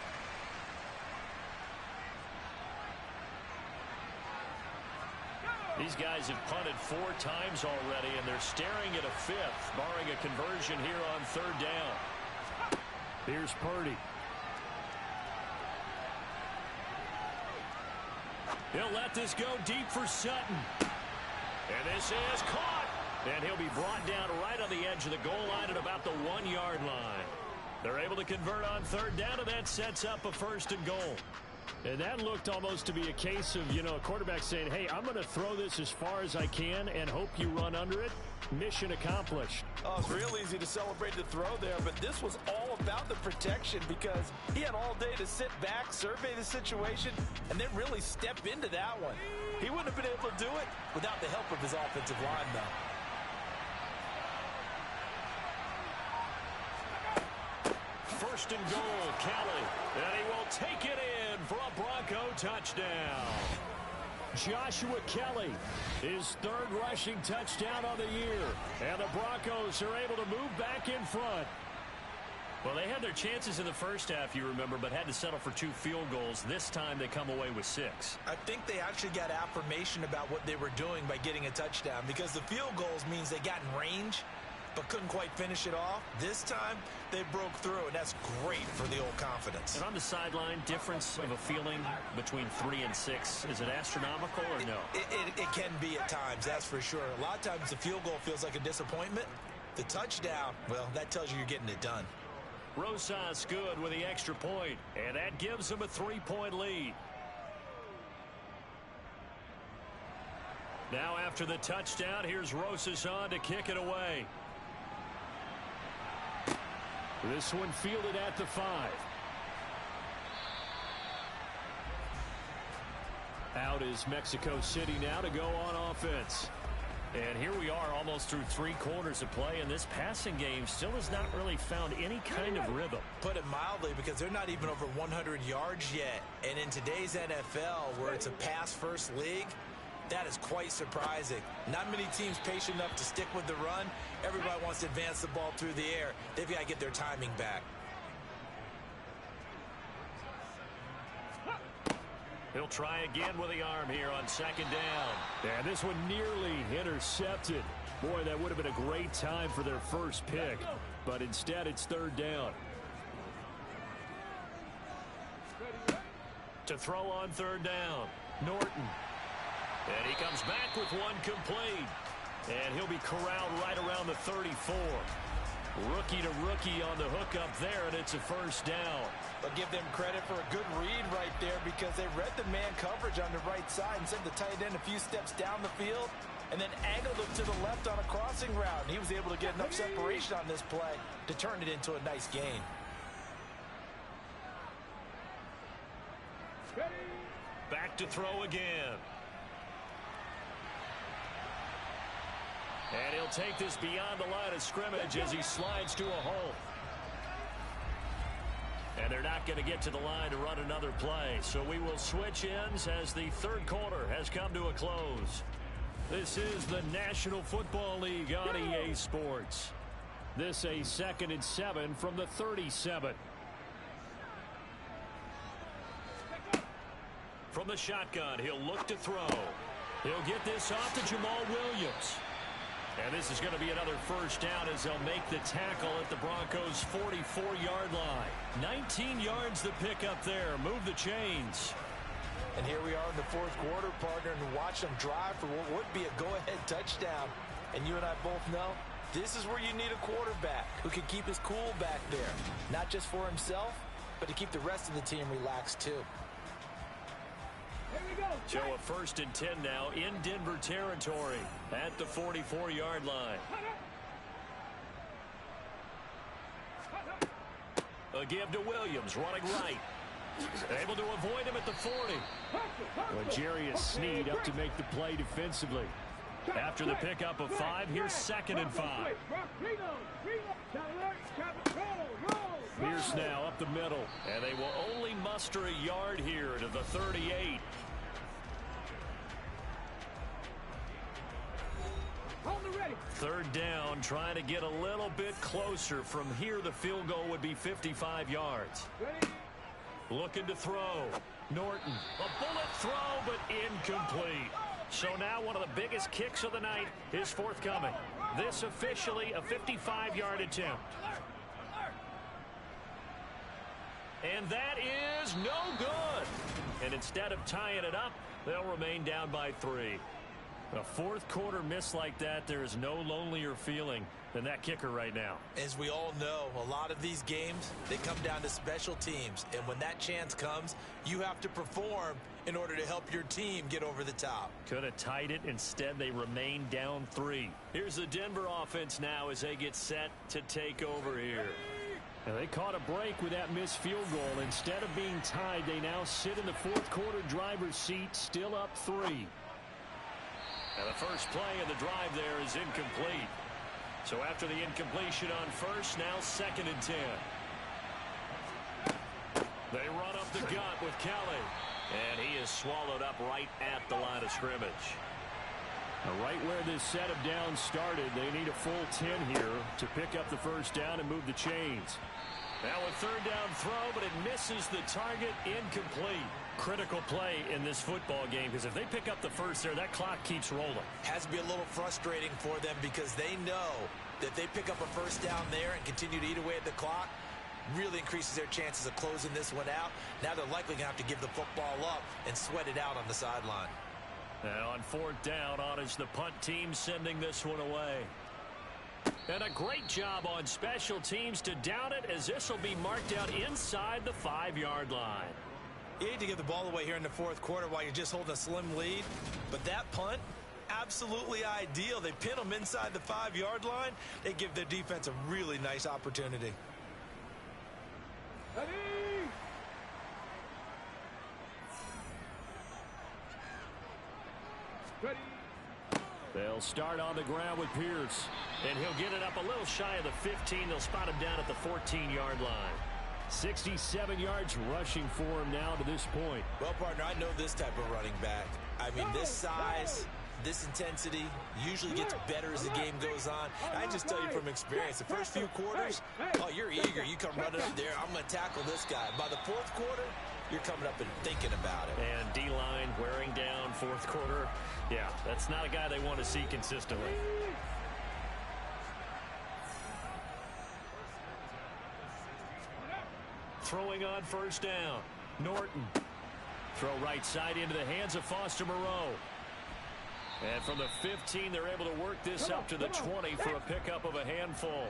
These guys have punted 4 times already, and they're staring at a 5th, barring a conversion here on 3rd down. Here's Purdy. He'll let this go deep for Sutton. And this is caught. And he'll be brought down right on the edge of the goal line at about the 1-yard line. They're able to convert on 3rd down, and that sets up a 1st and goal. And that looked almost to be a case of, a quarterback saying, hey, I'm going to throw this as far as I can and hope you run under it. Mission accomplished. Oh, it's real easy to celebrate the throw there, but this was all about the protection because he had all day to sit back, survey the situation, and then really step into that one. He wouldn't have been able to do it without the help of his offensive line, though. First and goal, Kelly. And he will take it in for a Bronco touchdown. Joshua Kelly, his third rushing touchdown on the year. And the Broncos are able to move back in front. Well, they had their chances in the first half, you remember, but had to settle for 2 field goals. This time they come away with 6. I think they actually got affirmation about what they were doing by getting a touchdown, because the field goals means they got in range but couldn't quite finish it off. This time they broke through, and that's great for the old confidence. And on the sideline, difference of a feeling between 3 and 6, is it astronomical or no? It can be at times, that's for sure. A lot of times the field goal feels like a disappointment. The touchdown, well, that tells you you're getting it done. Rosas good with the extra point, and that gives them a 3-point lead. Now after the touchdown, here's Rosas on to kick it away. This one fielded at the 5. Out is Mexico City now to go on offense. And here we are almost through 3 quarters of play, and this passing game still has not really found any kind of rhythm. Put it mildly, because they're not even over 100 yards yet. And in today's NFL, where it's a pass-first league, that is quite surprising. Not many teams patient enough to stick with the run. Everybody wants to advance the ball through the air. They've got to get their timing back. He'll try again with the arm here on 2nd down. And this one nearly intercepted. Boy, that would have been a great time for their first pick. But instead, it's 3rd down. To throw on 3rd down, Norton. And he comes back with one complete. And he'll be corralled right around the 34. Rookie to rookie on the hook up there, and it's a 1st down. But give them credit for a good read right there, because they read the man coverage on the right side and sent the tight end a few steps down the field and then angled him to the left on a crossing route. And he was able to get enough separation on this play to turn it into a nice gain. Back to throw again. And he'll take this beyond the line of scrimmage as he slides to a hole. And they're not going to get to the line to run another play. So we will switch ends as the 3rd quarter has come to a close. This is the National Football League on EA Sports. This a 2nd and 7 from the 37. From the shotgun, he'll look to throw. He'll get this off to Jamal Williams. And this is going to be another 1st down as they'll make the tackle at the Broncos' 44-yard line. 19 yards to pick up there. Move the chains. And here we are in the 4th quarter, partner, and watch them drive for what would be a go-ahead touchdown. And you and I both know this is where you need a quarterback who can keep his cool back there. Not just for himself, but to keep the rest of the team relaxed too. So a 1st and 10 now in Denver territory at the 44-yard line. A give to Williams, running right. Able to avoid him at the 40. Well, Jarius Sneed up to make the play defensively. After the pickup of 5, here's 2nd and 5. Pierce now up the middle. And they will only muster a yard here to the 38. Third down, trying to get a little bit closer. From here, the field goal would be 55 yards. Looking to throw. Norton. A bullet throw, but incomplete. So now one of the biggest kicks of the night is forthcoming. This officially a 55-yard attempt. And that is no good. And instead of tying it up, they'll remain down by 3. A 4th quarter miss like that, there is no lonelier feeling than that kicker right now. As we all know, a lot of these games, they come down to special teams. And when that chance comes, you have to perform in order to help your team get over the top. Could have tied it. Instead, they remain down 3. Here's the Denver offense now as they get set to take over here. And they caught a break with that missed field goal. Instead of being tied, they now sit in the 4th quarter driver's seat, still up 3. And the first play of the drive there is incomplete. So after the incompletion on 1st, now 2nd and 10. They run up the gut with Kelly. And he is swallowed up right at the line of scrimmage. Right where this set of downs started, they need a full 10 here to pick up the first down and move the chains. Now a third down throw, but it misses the target, incomplete. Critical play in this football game, because if they pick up the first there, that clock keeps rolling. Has to be a little frustrating for them because they know that they pick up a first down there and continue to eat away at the clock, really increases their chances of closing this one out. Now they're likely going to have to give the football up and sweat it out on the sideline. Now on fourth down, on is the punt team sending this one away. And a great job on special teams to down it, as this will be marked out inside the 5-yard line. You hate to give the ball away here in the fourth quarter while you're just holding a slim lead, but that punt, absolutely ideal. They pin them inside the 5-yard line. They give their defense a really nice opportunity. Ready? Ready. They'll start on the ground with Pierce. And he'll get it up a little shy of the 15. They'll spot him down at the 14-yard line. 67 yards rushing for him now to this point. Well, partner, I know this type of running back. I mean, this size, this intensity usually gets better as the game goes on. I just tell you from experience, the first few quarters, oh, you're eager. You come running up there, I'm going to tackle this guy. By the fourth quarter, you're coming up and thinking about it. And D-line wearing down fourth quarter. Yeah, that's not a guy they want to see consistently. Throwing on first down. Norton. Throw right side into the hands of Foster Moreau. And from the 15, they're able to work this up to the 20 for a pickup of a handful.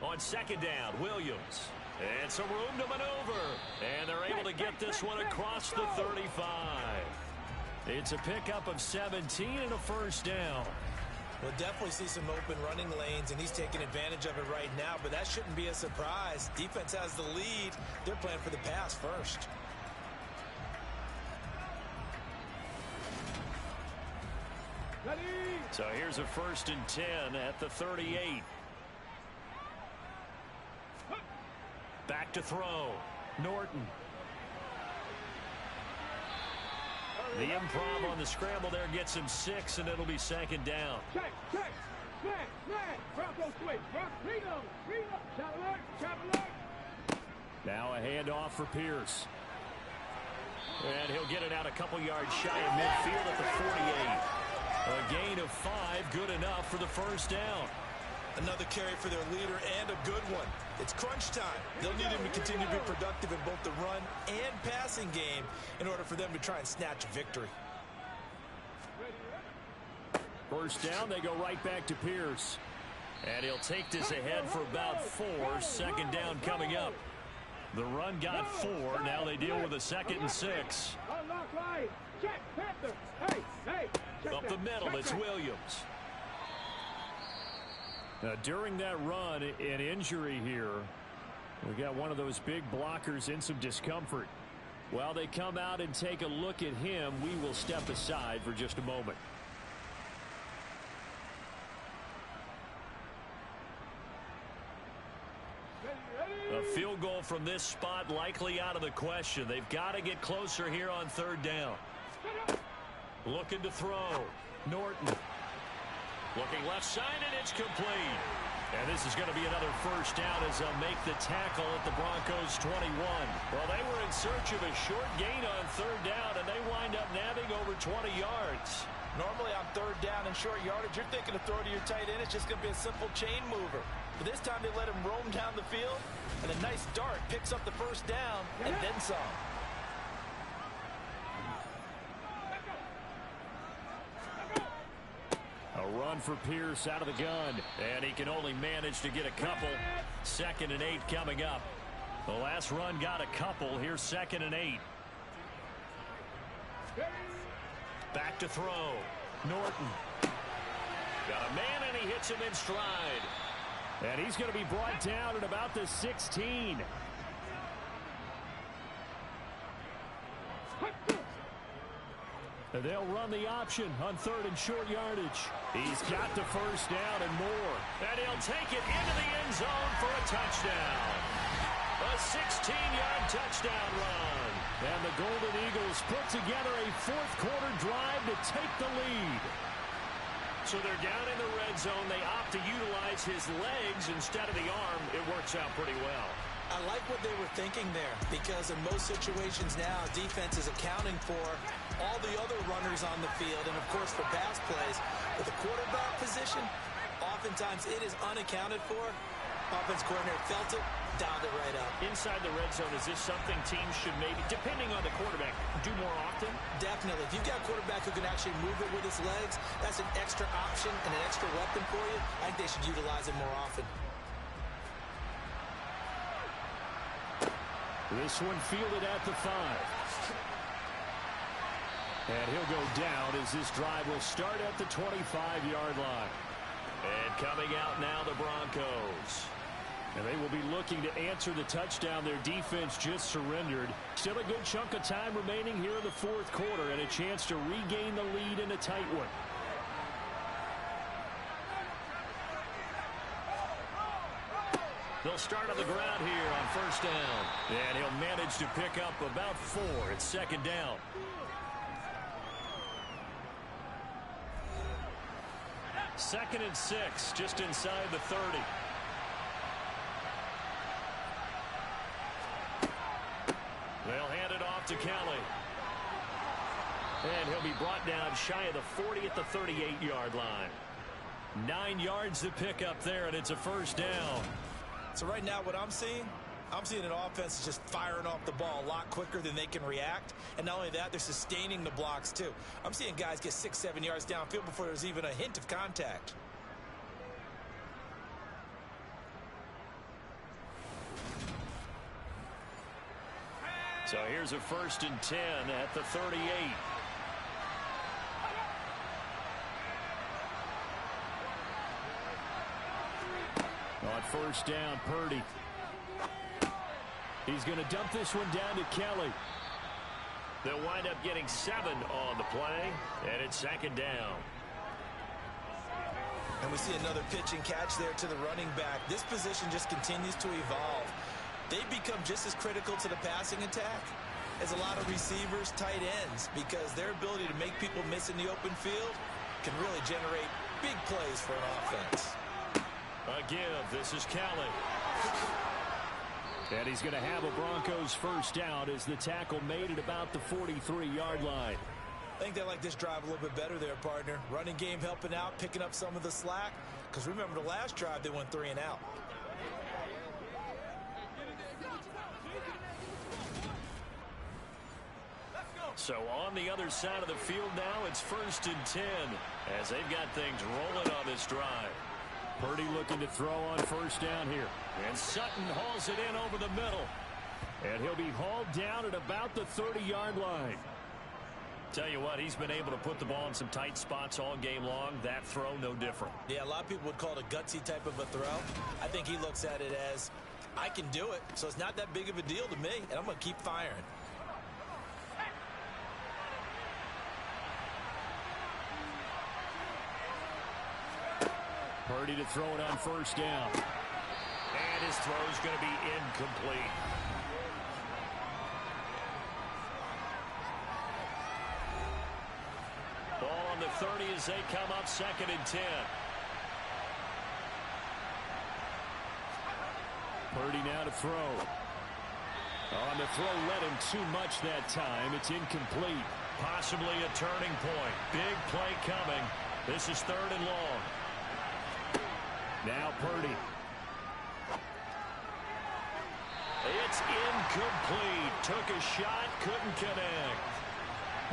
On second down, Williams. And some room to maneuver. And they're able to get this one across the 35. It's a pickup of 17 and a first down. We'll definitely see some open running lanes, and he's taking advantage of it right now, but that shouldn't be a surprise. Defense has the lead. They're playing for the pass first. Ready. So here's a 1st and 10 at the 38. Back to throw. Norton. The improv on the scramble there gets him 6, and it'll be second down. Check, check. Smash, smash. Broncos switch. Freedom, freedom. Shot alert, shot alert. Now a handoff for Pierce. And he'll get it out a couple yards shy of midfield at the 48. A gain of 5, good enough for the first down. Another carry for their leader, and a good one. It's crunch time. They'll need him to continue to be productive in both the run and passing game in order for them to try and snatch a victory. First down, they go right back to Pierce. And he'll take this ahead for about 4. Second down coming up. The run got 4. Now they deal with a 2nd and 6. Unlock right. Check, Panther. Hey, hey. Up the middle, it's Williams. Now, during that run, an injury here. We got one of those big blockers in some discomfort. While they come out and take a look at him, we will step aside for just a moment. A field goal from this spot likely out of the question. They've got to get closer here on third down. Looking to throw. Norton. Looking left side, and it's complete. And this is going to be another first down as they'll make the tackle at the Broncos 21. Well, they were in search of a short gain on third down, and they wind up nabbing over 20 yards. Normally on third down and short yardage, you're thinking to throw to your tight end. It's just going to be a simple chain mover. But this time they let him roam down the field, and a nice dart picks up the first down and then some. A run for Pierce out of the gun. And he can only manage to get a couple. 2nd and 8 coming up. The last run got a couple. Here's 2nd and 8. Back to throw. Norton. Got a man, and he hits him in stride. And he's going to be brought down at about the 16. And they'll run the option on 3rd and short yardage. He's got the first down and more. And he'll take it into the end zone for a touchdown. A 16-yard touchdown run. And the Golden Eagles put together a fourth-quarter drive to take the lead. So they're down in the red zone. They opt to utilize his legs instead of the arm. It works out pretty well. I like what they were thinking there, because in most situations now, defense is accounting for all the other runners on the field, and of course for pass plays. With the quarterback position, oftentimes it is unaccounted for. Offense coordinator felt it, dialed it right up. Inside the red zone, is this something teams should maybe, depending on the quarterback, do more often? Definitely. If you've got a quarterback who can actually move it with his legs, that's an extra option and an extra weapon for you. I think they should utilize it more often. This one fielded at the 5. And he'll go down as this drive will start at the 25-yard line. And coming out now, the Broncos. And they will be looking to answer the touchdown their defense just surrendered. Still a good chunk of time remaining here in the fourth quarter and a chance to regain the lead in a tight one. They'll start on the ground here on first down. And he'll manage to pick up about 4. It's second down. Second and 6, just inside the 30. They'll hand it off to Kelly. And he'll be brought down shy of the 40 at the 38-yard line. 9 yards to pick up there, and it's a first down. So right now what I'm seeing an offense is just firing off the ball a lot quicker than they can react. And not only that, they're sustaining the blocks too. I'm seeing guys get 6-7 yards downfield before there's even a hint of contact. So here's a first and 10 at the 38. On first down, Purdy. He's going to dump this one down to Kelly. They'll wind up getting 7 on the play, and it's second down. And we see another pitch and catch there to the running back. This position just continues to evolve. They become just as critical to the passing attack as a lot of receivers, tight ends, because their ability to make people miss in the open field can really generate big plays for an offense. A give. This is Kelly. And he's going to have a Broncos first down as the tackle made at about the 43-yard line. I think they like this drive a little bit better there, partner. Running game helping out, picking up some of the slack. Because remember the last drive, they went 3 and out. So on the other side of the field now, it's first and 10 as they've got things rolling on this drive. Purdy looking to throw on first down here. And Sutton hauls it in over the middle. And he'll be hauled down at about the 30-yard line. Tell you what, he's been able to put the ball in some tight spots all game long. That throw, no different. Yeah, a lot of people would call it a gutsy type of a throw. I think he looks at it as, I can do it, so it's not that big of a deal to me, and I'm going to keep firing. Purdy to throw it on first down. And his throw is going to be incomplete. Ball on the 30 as they come up second and 10. Purdy now to throw. On the throw, led him too much that time. It's incomplete. Possibly a turning point. Big play coming. This is third and long. Now Purdy. It's incomplete. Took a shot, couldn't connect.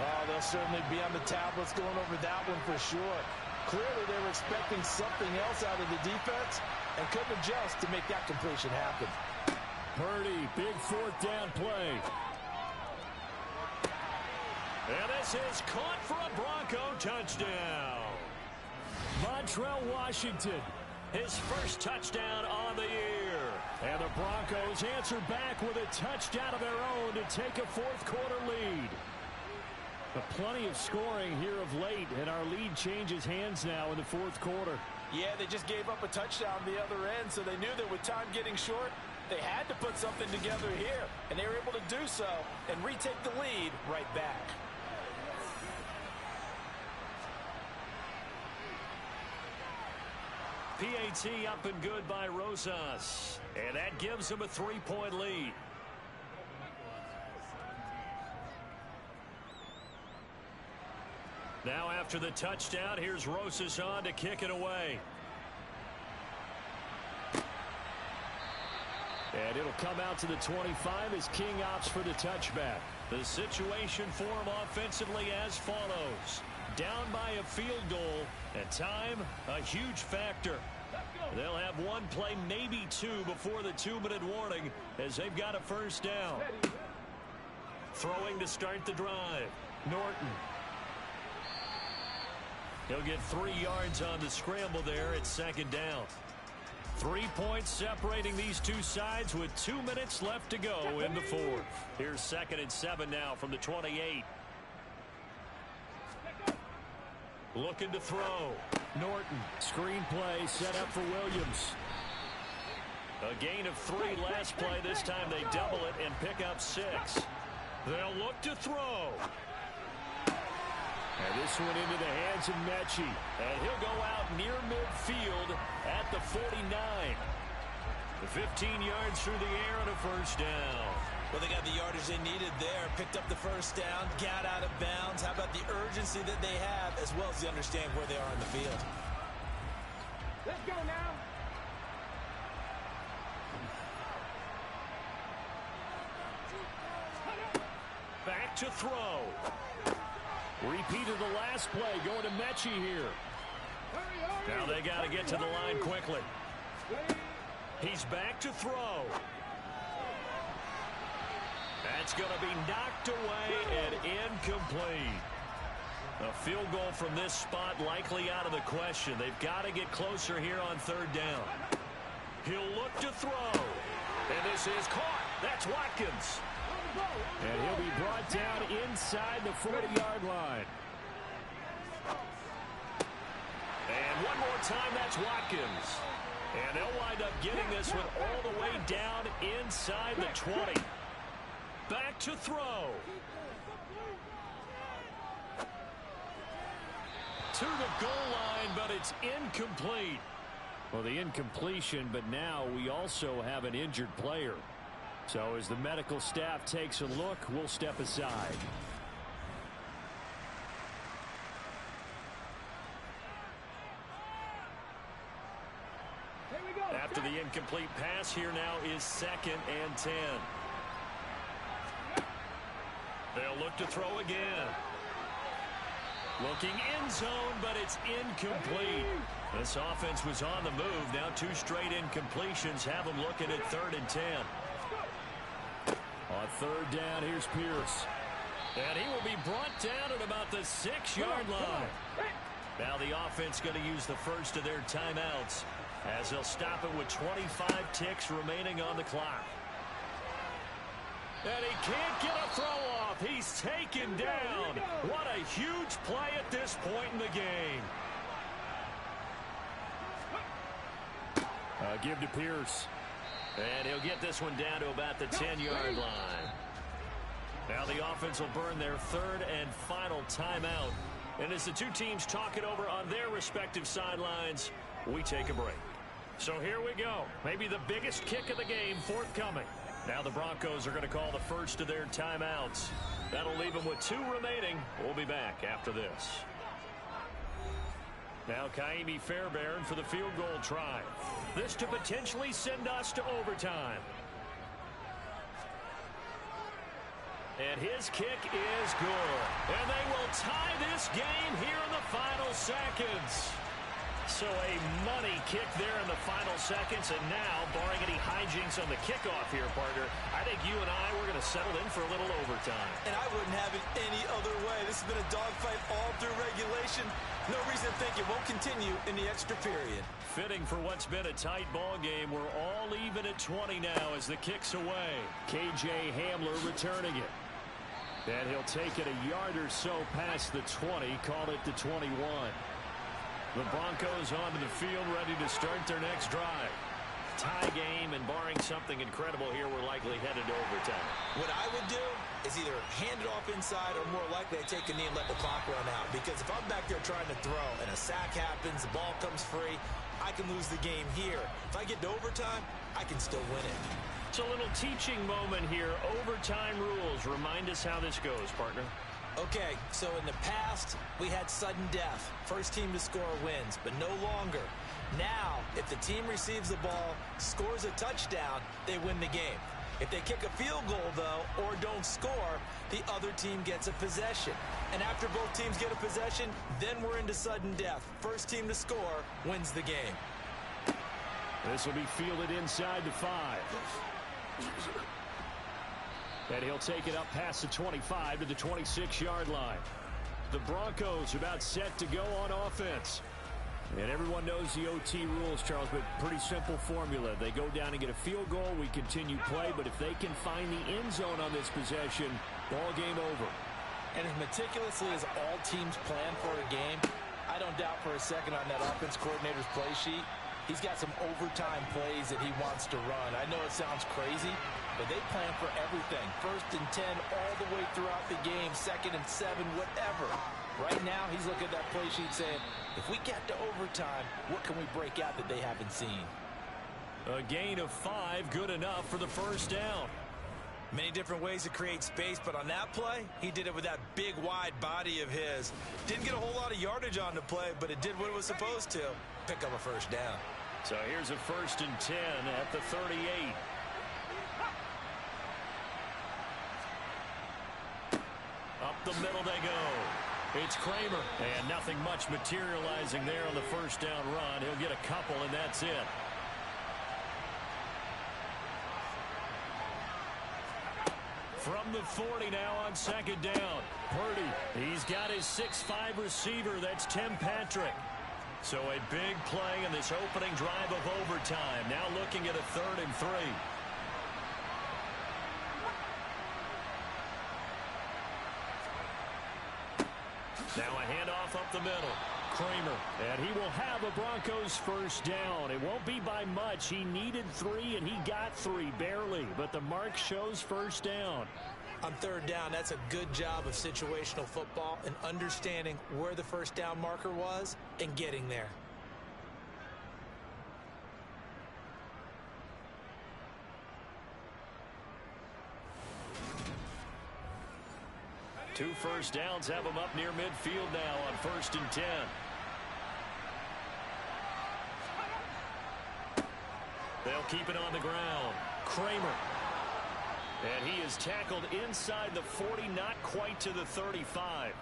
Oh, they'll certainly be on the tablets going over that one for sure. Clearly they were expecting something else out of the defense and couldn't adjust to make that completion happen. Purdy, big fourth down play. And this is caught for a Bronco touchdown. Montrell Washington. His first touchdown on the year. And the Broncos answer back with a touchdown of their own to take a fourth quarter lead. But plenty of scoring here of late, and our lead changes hands now in the fourth quarter. Yeah, they just gave up a touchdown the other end, so they knew that with time getting short, They had to put something together here, and they were able to do so and retake the lead right back. PAT up and good by Rosas. And that gives them a 3-point lead. Now after the touchdown, here's Rosas on to kick it away. And it'll come out to the 25 as King opts for the touchback. The situation for him offensively as follows. Down by a field goal, and time a huge factor. They'll have one play, maybe two, before the 2-minute warning as they've got a first down. Throwing to start the drive, Norton. He'll get 3 yards on the scramble there at second down. 3 points separating these two sides with 2 minutes left to go in the fourth. Here's 2nd and 7 now from the 28. Looking to throw. Norton. Screen play set up for Williams. A gain of 3 last play. This time they double it and pick up 6. They'll look to throw. And this one into the hands of Mechie. And he'll go out near midfield at the 49. 15 yards through the air and a first down. Well, they got the yardage they needed there. Picked up the first down, got out of bounds. How about the urgency that they have, as well as the understanding where they are in the field? Let's go now. Back to throw. Repeat of the last play going to Mechie here. Now they got to get to the line quickly. He's back to throw. That's going to be knocked away and incomplete. A field goal from this spot likely out of the question. They've got to get closer here on 3rd down. He'll look to throw. And this is caught. That's Watkins. And he'll be brought down inside the 40-yard line. And one more time, that's Watkins. And they'll wind up getting this one all the way down inside the 20. Back to throw. To the goal line, but it's incomplete. Well, the incompletion, but now we also have an injured player. So as the medical staff takes a look, we'll step aside. Here we go. After the incomplete pass, here now is 2nd and 10. They'll look to throw again. Looking end zone, but it's incomplete. This offense was on the move. Now 2 straight incompletions have them looking at 3rd and 10. On 3rd down, here's Pierce. And he will be brought down at about the 6-yard line. Now the offense going to use the first of their timeouts as they'll stop it with 25 ticks remaining on the clock. And he can't get a throw off. He's taken down. What a huge play at this point in the game. Give to Pierce. And he'll get this one down to about the 10-yard line. Now the offense will burn their 3rd and final timeout. And as the two teams talk it over on their respective sidelines, we take a break. So here we go. Maybe the biggest kick of the game forthcoming. Now the Broncos are going to call the first of their timeouts. That'll leave them with 2 remaining. We'll be back after this. Now Kaimi Fairbairn for the field goal try. This to potentially send us to overtime. And his kick is good. And they will tie this game here in the final seconds. So a money kick there in the final seconds. And now, barring any hijinks on the kickoff here, partner, I think you and I, we're going to settle in for a little overtime. And I wouldn't have it any other way. This has been a dogfight all through regulation. No reason to think it won't continue in the extra period. Fitting for what's been a tight ball game. We're all even at 20 now as the kick's away. KJ Hamler returning it. And he'll take it a yard or so past the 20, call it the 21. The Broncos onto the field ready to start their next drive. tie game, and barring something incredible here, we're likely headed to overtime. What I would do is either hand it off inside or more likely I take a knee and let the clock run out. Because if I'm back there trying to throw and a sack happens, the ball comes free, I can lose the game here. If I get to overtime, I can still win it. It's a little teaching moment here. Overtime rules. Remind us how this goes, partner. Okay, so in the past, we had sudden death. First team to score wins, but no longer. Now, if the team receives the ball, scores a touchdown, they win the game. If they kick a field goal, though, or don't score, the other team gets a possession. And after both teams get a possession, then we're into sudden death. First team to score wins the game. This will be fielded inside the 5. And he'll take it up past the 25 to the 26-yard line. The Broncos about set to go on offense. And everyone knows the OT rules, Charles, but pretty simple formula. They go down and get a field goal, we continue play, but if they can find the end zone on this possession, ball game over. And as meticulously as all teams plan for a game, I don't doubt for a second on that offense coordinator's play sheet, he's got some overtime plays that he wants to run. I know it sounds crazy, but they plan for everything. 1st and 10 all the way throughout the game, 2nd and 7, whatever. Right now, he's looking at that play sheet saying, if we get to overtime, what can we break out that they haven't seen? A gain of 5, good enough for the first down. Many different ways to create space, but on that play, he did it with that big, wide body of his. Didn't get a whole lot of yardage on the play, but it did what it was supposed to. Pick up a first down. So here's a 1st and 10 at the 38. Up the middle they go. It's Kramer. And nothing much materializing there on the first down run. He'll get a couple, and that's it. From the 40 now on 2nd down. Purdy. He's got his 6'5 receiver. That's Tim Patrick. So a big play in this opening drive of overtime. Now looking at a 3rd and 3. Now a handoff up the middle. Kramer. And he will have a Broncos first down. It won't be by much. He needed 3, and he got 3, barely. But the mark shows first down. On 3rd down, that's a good job of situational football and understanding where the first down marker was and getting there. Two first downs have him up near midfield now on 1st and 10. They'll keep it on the ground. Kramer. And he is tackled inside the 40, not quite to the 35.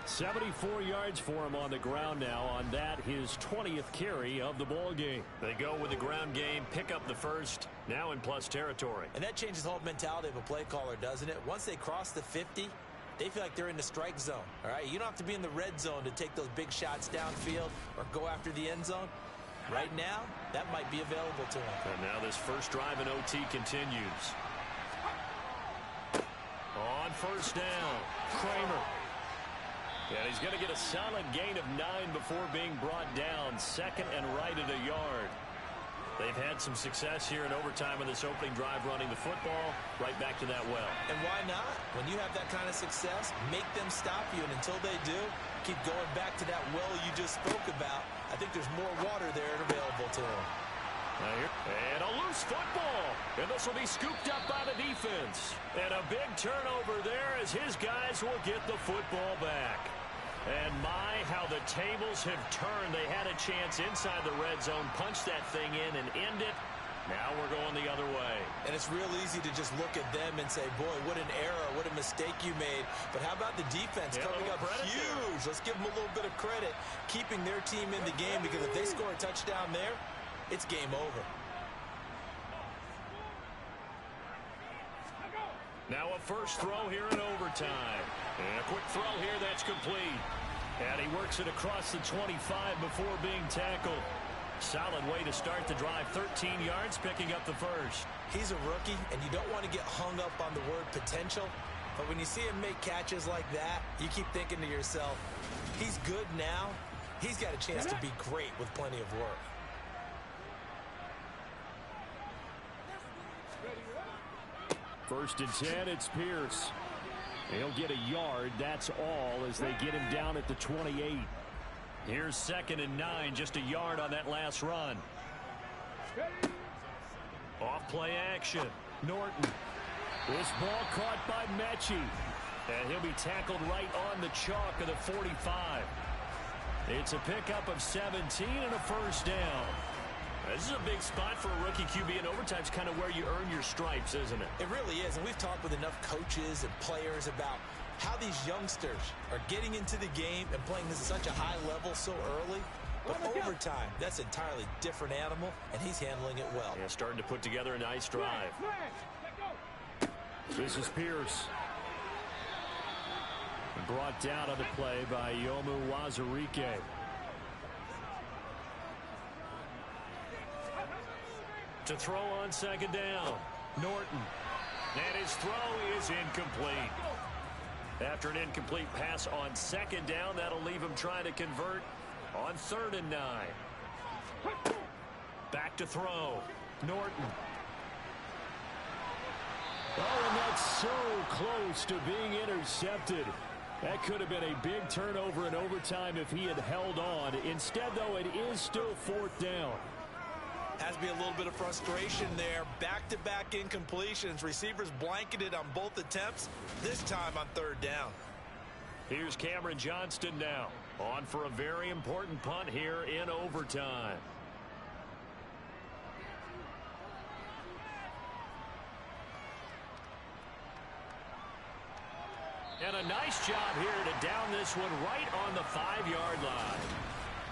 74 yards for him on the ground now on that, his 20th carry of the ball game. They go with the ground game, pick up the first, now in plus territory. And that changes the whole mentality of a play caller, doesn't it? Once they cross the 50, they feel like they're in the strike zone. All right, you don't have to be in the red zone to take those big shots downfield or go after the end zone. Right now, that might be available to him. And now this first drive in OT continues. On first down, Kramer. And he's going to get a solid gain of 9 before being brought down. 2nd and right at a yard. They've had some success here in overtime in this opening drive running the football. Right back to that well. And why not? When you have that kind of success, make them stop you. And until they do, keep going back to that well you just spoke about. I think there's more water there available to them. And a loose football. And this will be scooped up by the defense. And a big turnover there as his guys will get the football back. And my, how the tables have turned. They had a chance inside the red zone, punch that thing in and end it. Now we're going the other way. And it's real easy to just look at them and say, boy, what an error, what a mistake you made. But how about the defense coming up huge? Let's give them a little bit of credit, keeping their team in the game, because if they score a touchdown there, it's game over. Now a first throw here in overtime. And a quick throw here that's complete. And he works it across the 25 before being tackled. Solid way to start the drive. 13 yards, picking up the first. He's a rookie, and you don't want to get hung up on the word potential. But when you see him make catches like that, you keep thinking to yourself, he's good now. He's got a chance to be great with plenty of work. First and 10, it's Pierce. He'll get a yard, that's all, as they get him down at the 28. Here's 2nd and 9, just a yard on that last run. Off play action. Norton. This ball caught by Mechie. And he'll be tackled right on the chalk of the 45. It's a pickup of 17 and a first down. This is a big spot for a rookie QB, and overtime's kind of where you earn your stripes, isn't it? It really is, and we've talked with enough coaches and players about how these youngsters are getting into the game and playing this at such a high level so early. But overtime, that's an entirely different animal, and he's handling it well. Yeah, starting to put together a nice drive. This is Pierce. Brought down on the play by Yomu Wazirike. To throw on 2nd down. Norton. And his throw is incomplete. After an incomplete pass on 2nd down, that'll leave him trying to convert on 3rd and 9. Back to throw. Norton. Oh, and that's so close to being intercepted. That could have been a big turnover in overtime if he had held on. Instead, though, it is still 4th down. Has to be a little bit of frustration there. Back-to-back incompletions. Receivers blanketed on both attempts, this time on 3rd down. Here's Cameron Johnston now. On for a very important punt here in overtime. And a nice job here to down this one right on the 5-yard line.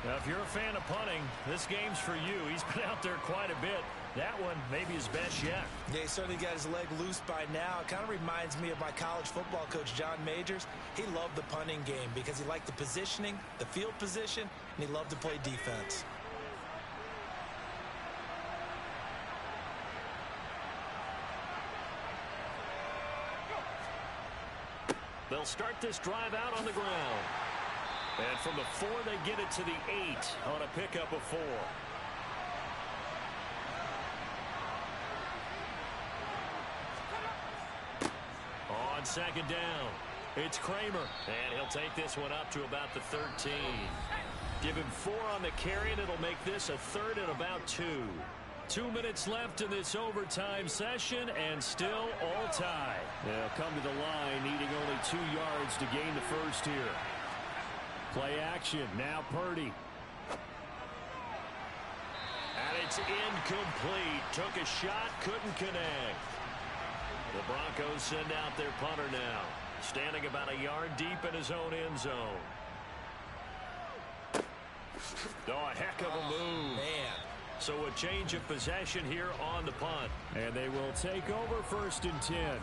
Now, if you're a fan of punting, this game's for you. He's been out there quite a bit. That one may be his best yet. Yeah, he certainly got his leg loose by now. It kind of reminds me of my college football coach, John Majors. He loved the punting game because he liked the positioning, the field position, and he loved to play defense. They'll start this drive out on the ground. And from the 4, they get it to the 8 on a pickup of 4. On 2nd down, it's Kramer. And he'll take this one up to about the 13. Give him 4 on the carry, and it'll make this a 3rd and about 2. 2 minutes left in this overtime session, and still all tied. They'll come to the line, needing only 2 yards to gain the first here. Play action, now Purdy. And it's incomplete. Took a shot, couldn't connect. The Broncos send out their punter now. Standing about a yard deep in his own end zone. Oh, a heck of a move. Man. So a change of possession here on the punt. And they will take over 1st and 10.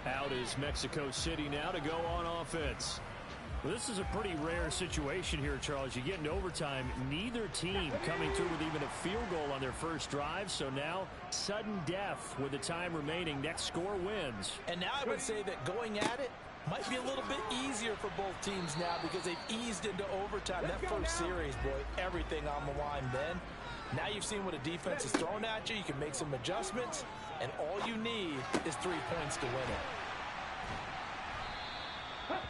Out is Mexico City now to go on offense. Well, this is a pretty rare situation here, Charles. You get into overtime, neither team coming through with even a field goal on their first drive. So now, sudden death with the time remaining. Next score wins. And now I would say that going at it might be a little bit easier for both teams now because they've eased into overtime. That first series, boy, everything on the line then. Now you've seen what a defense is thrown at you. You can make some adjustments, and all you need is 3 points to win it.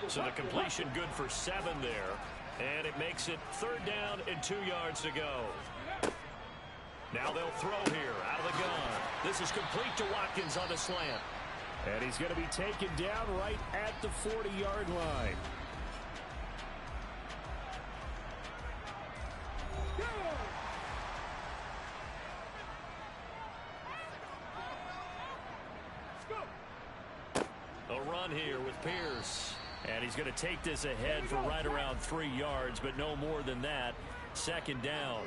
So the completion good for 7 there. And it makes it 3rd down and 2 yards to go. Now they'll throw here out of the gun. This is complete to Watkins on the slant. And he's going to be taken down right at the 40-yard line. A run here with Pierce. And he's going to take this ahead for right around 3 yards, but no more than that. 2nd down.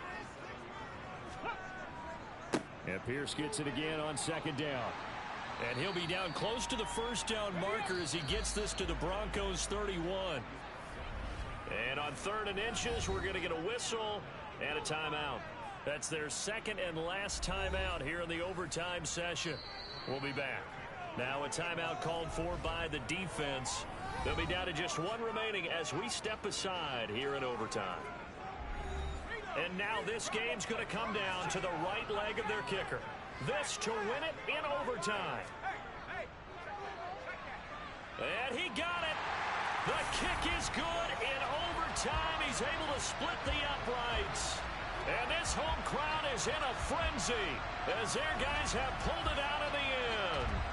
And Pierce gets it again on 2nd down. And he'll be down close to the first down marker as he gets this to the Broncos 31. And on 3rd and inches, we're going to get a whistle and a timeout. That's their 2nd and last timeout here in the overtime session. We'll be back. Now a timeout called for by the defense. They'll be down to just 1 remaining as we step aside here in overtime. And now this game's going to come down to the right leg of their kicker. This to win it in overtime. And he got it. The kick is good. In overtime, he's able to split the uprights. And this home crowd is in a frenzy as their guys have pulled it out in the end.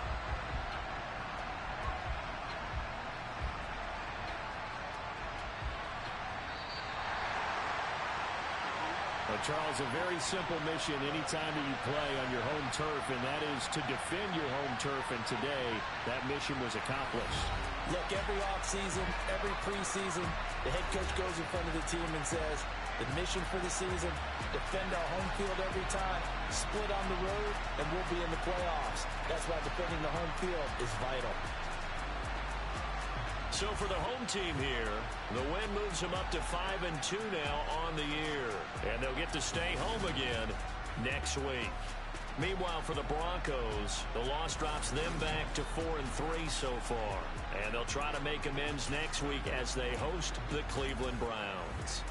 Well, Charles, a very simple mission anytime that you play on your home turf, and that is to defend your home turf. And today, that mission was accomplished. Look, every offseason, every preseason, the head coach goes in front of the team and says, the mission for the season, defend our home field every time, split on the road, and we'll be in the playoffs. That's why defending the home field is vital. So for the home team here, the win moves them up to 5-2 now on the year. And they'll get to stay home again next week. Meanwhile, for the Broncos, the loss drops them back to 4-3 so far. And they'll try to make amends next week as they host the Cleveland Browns.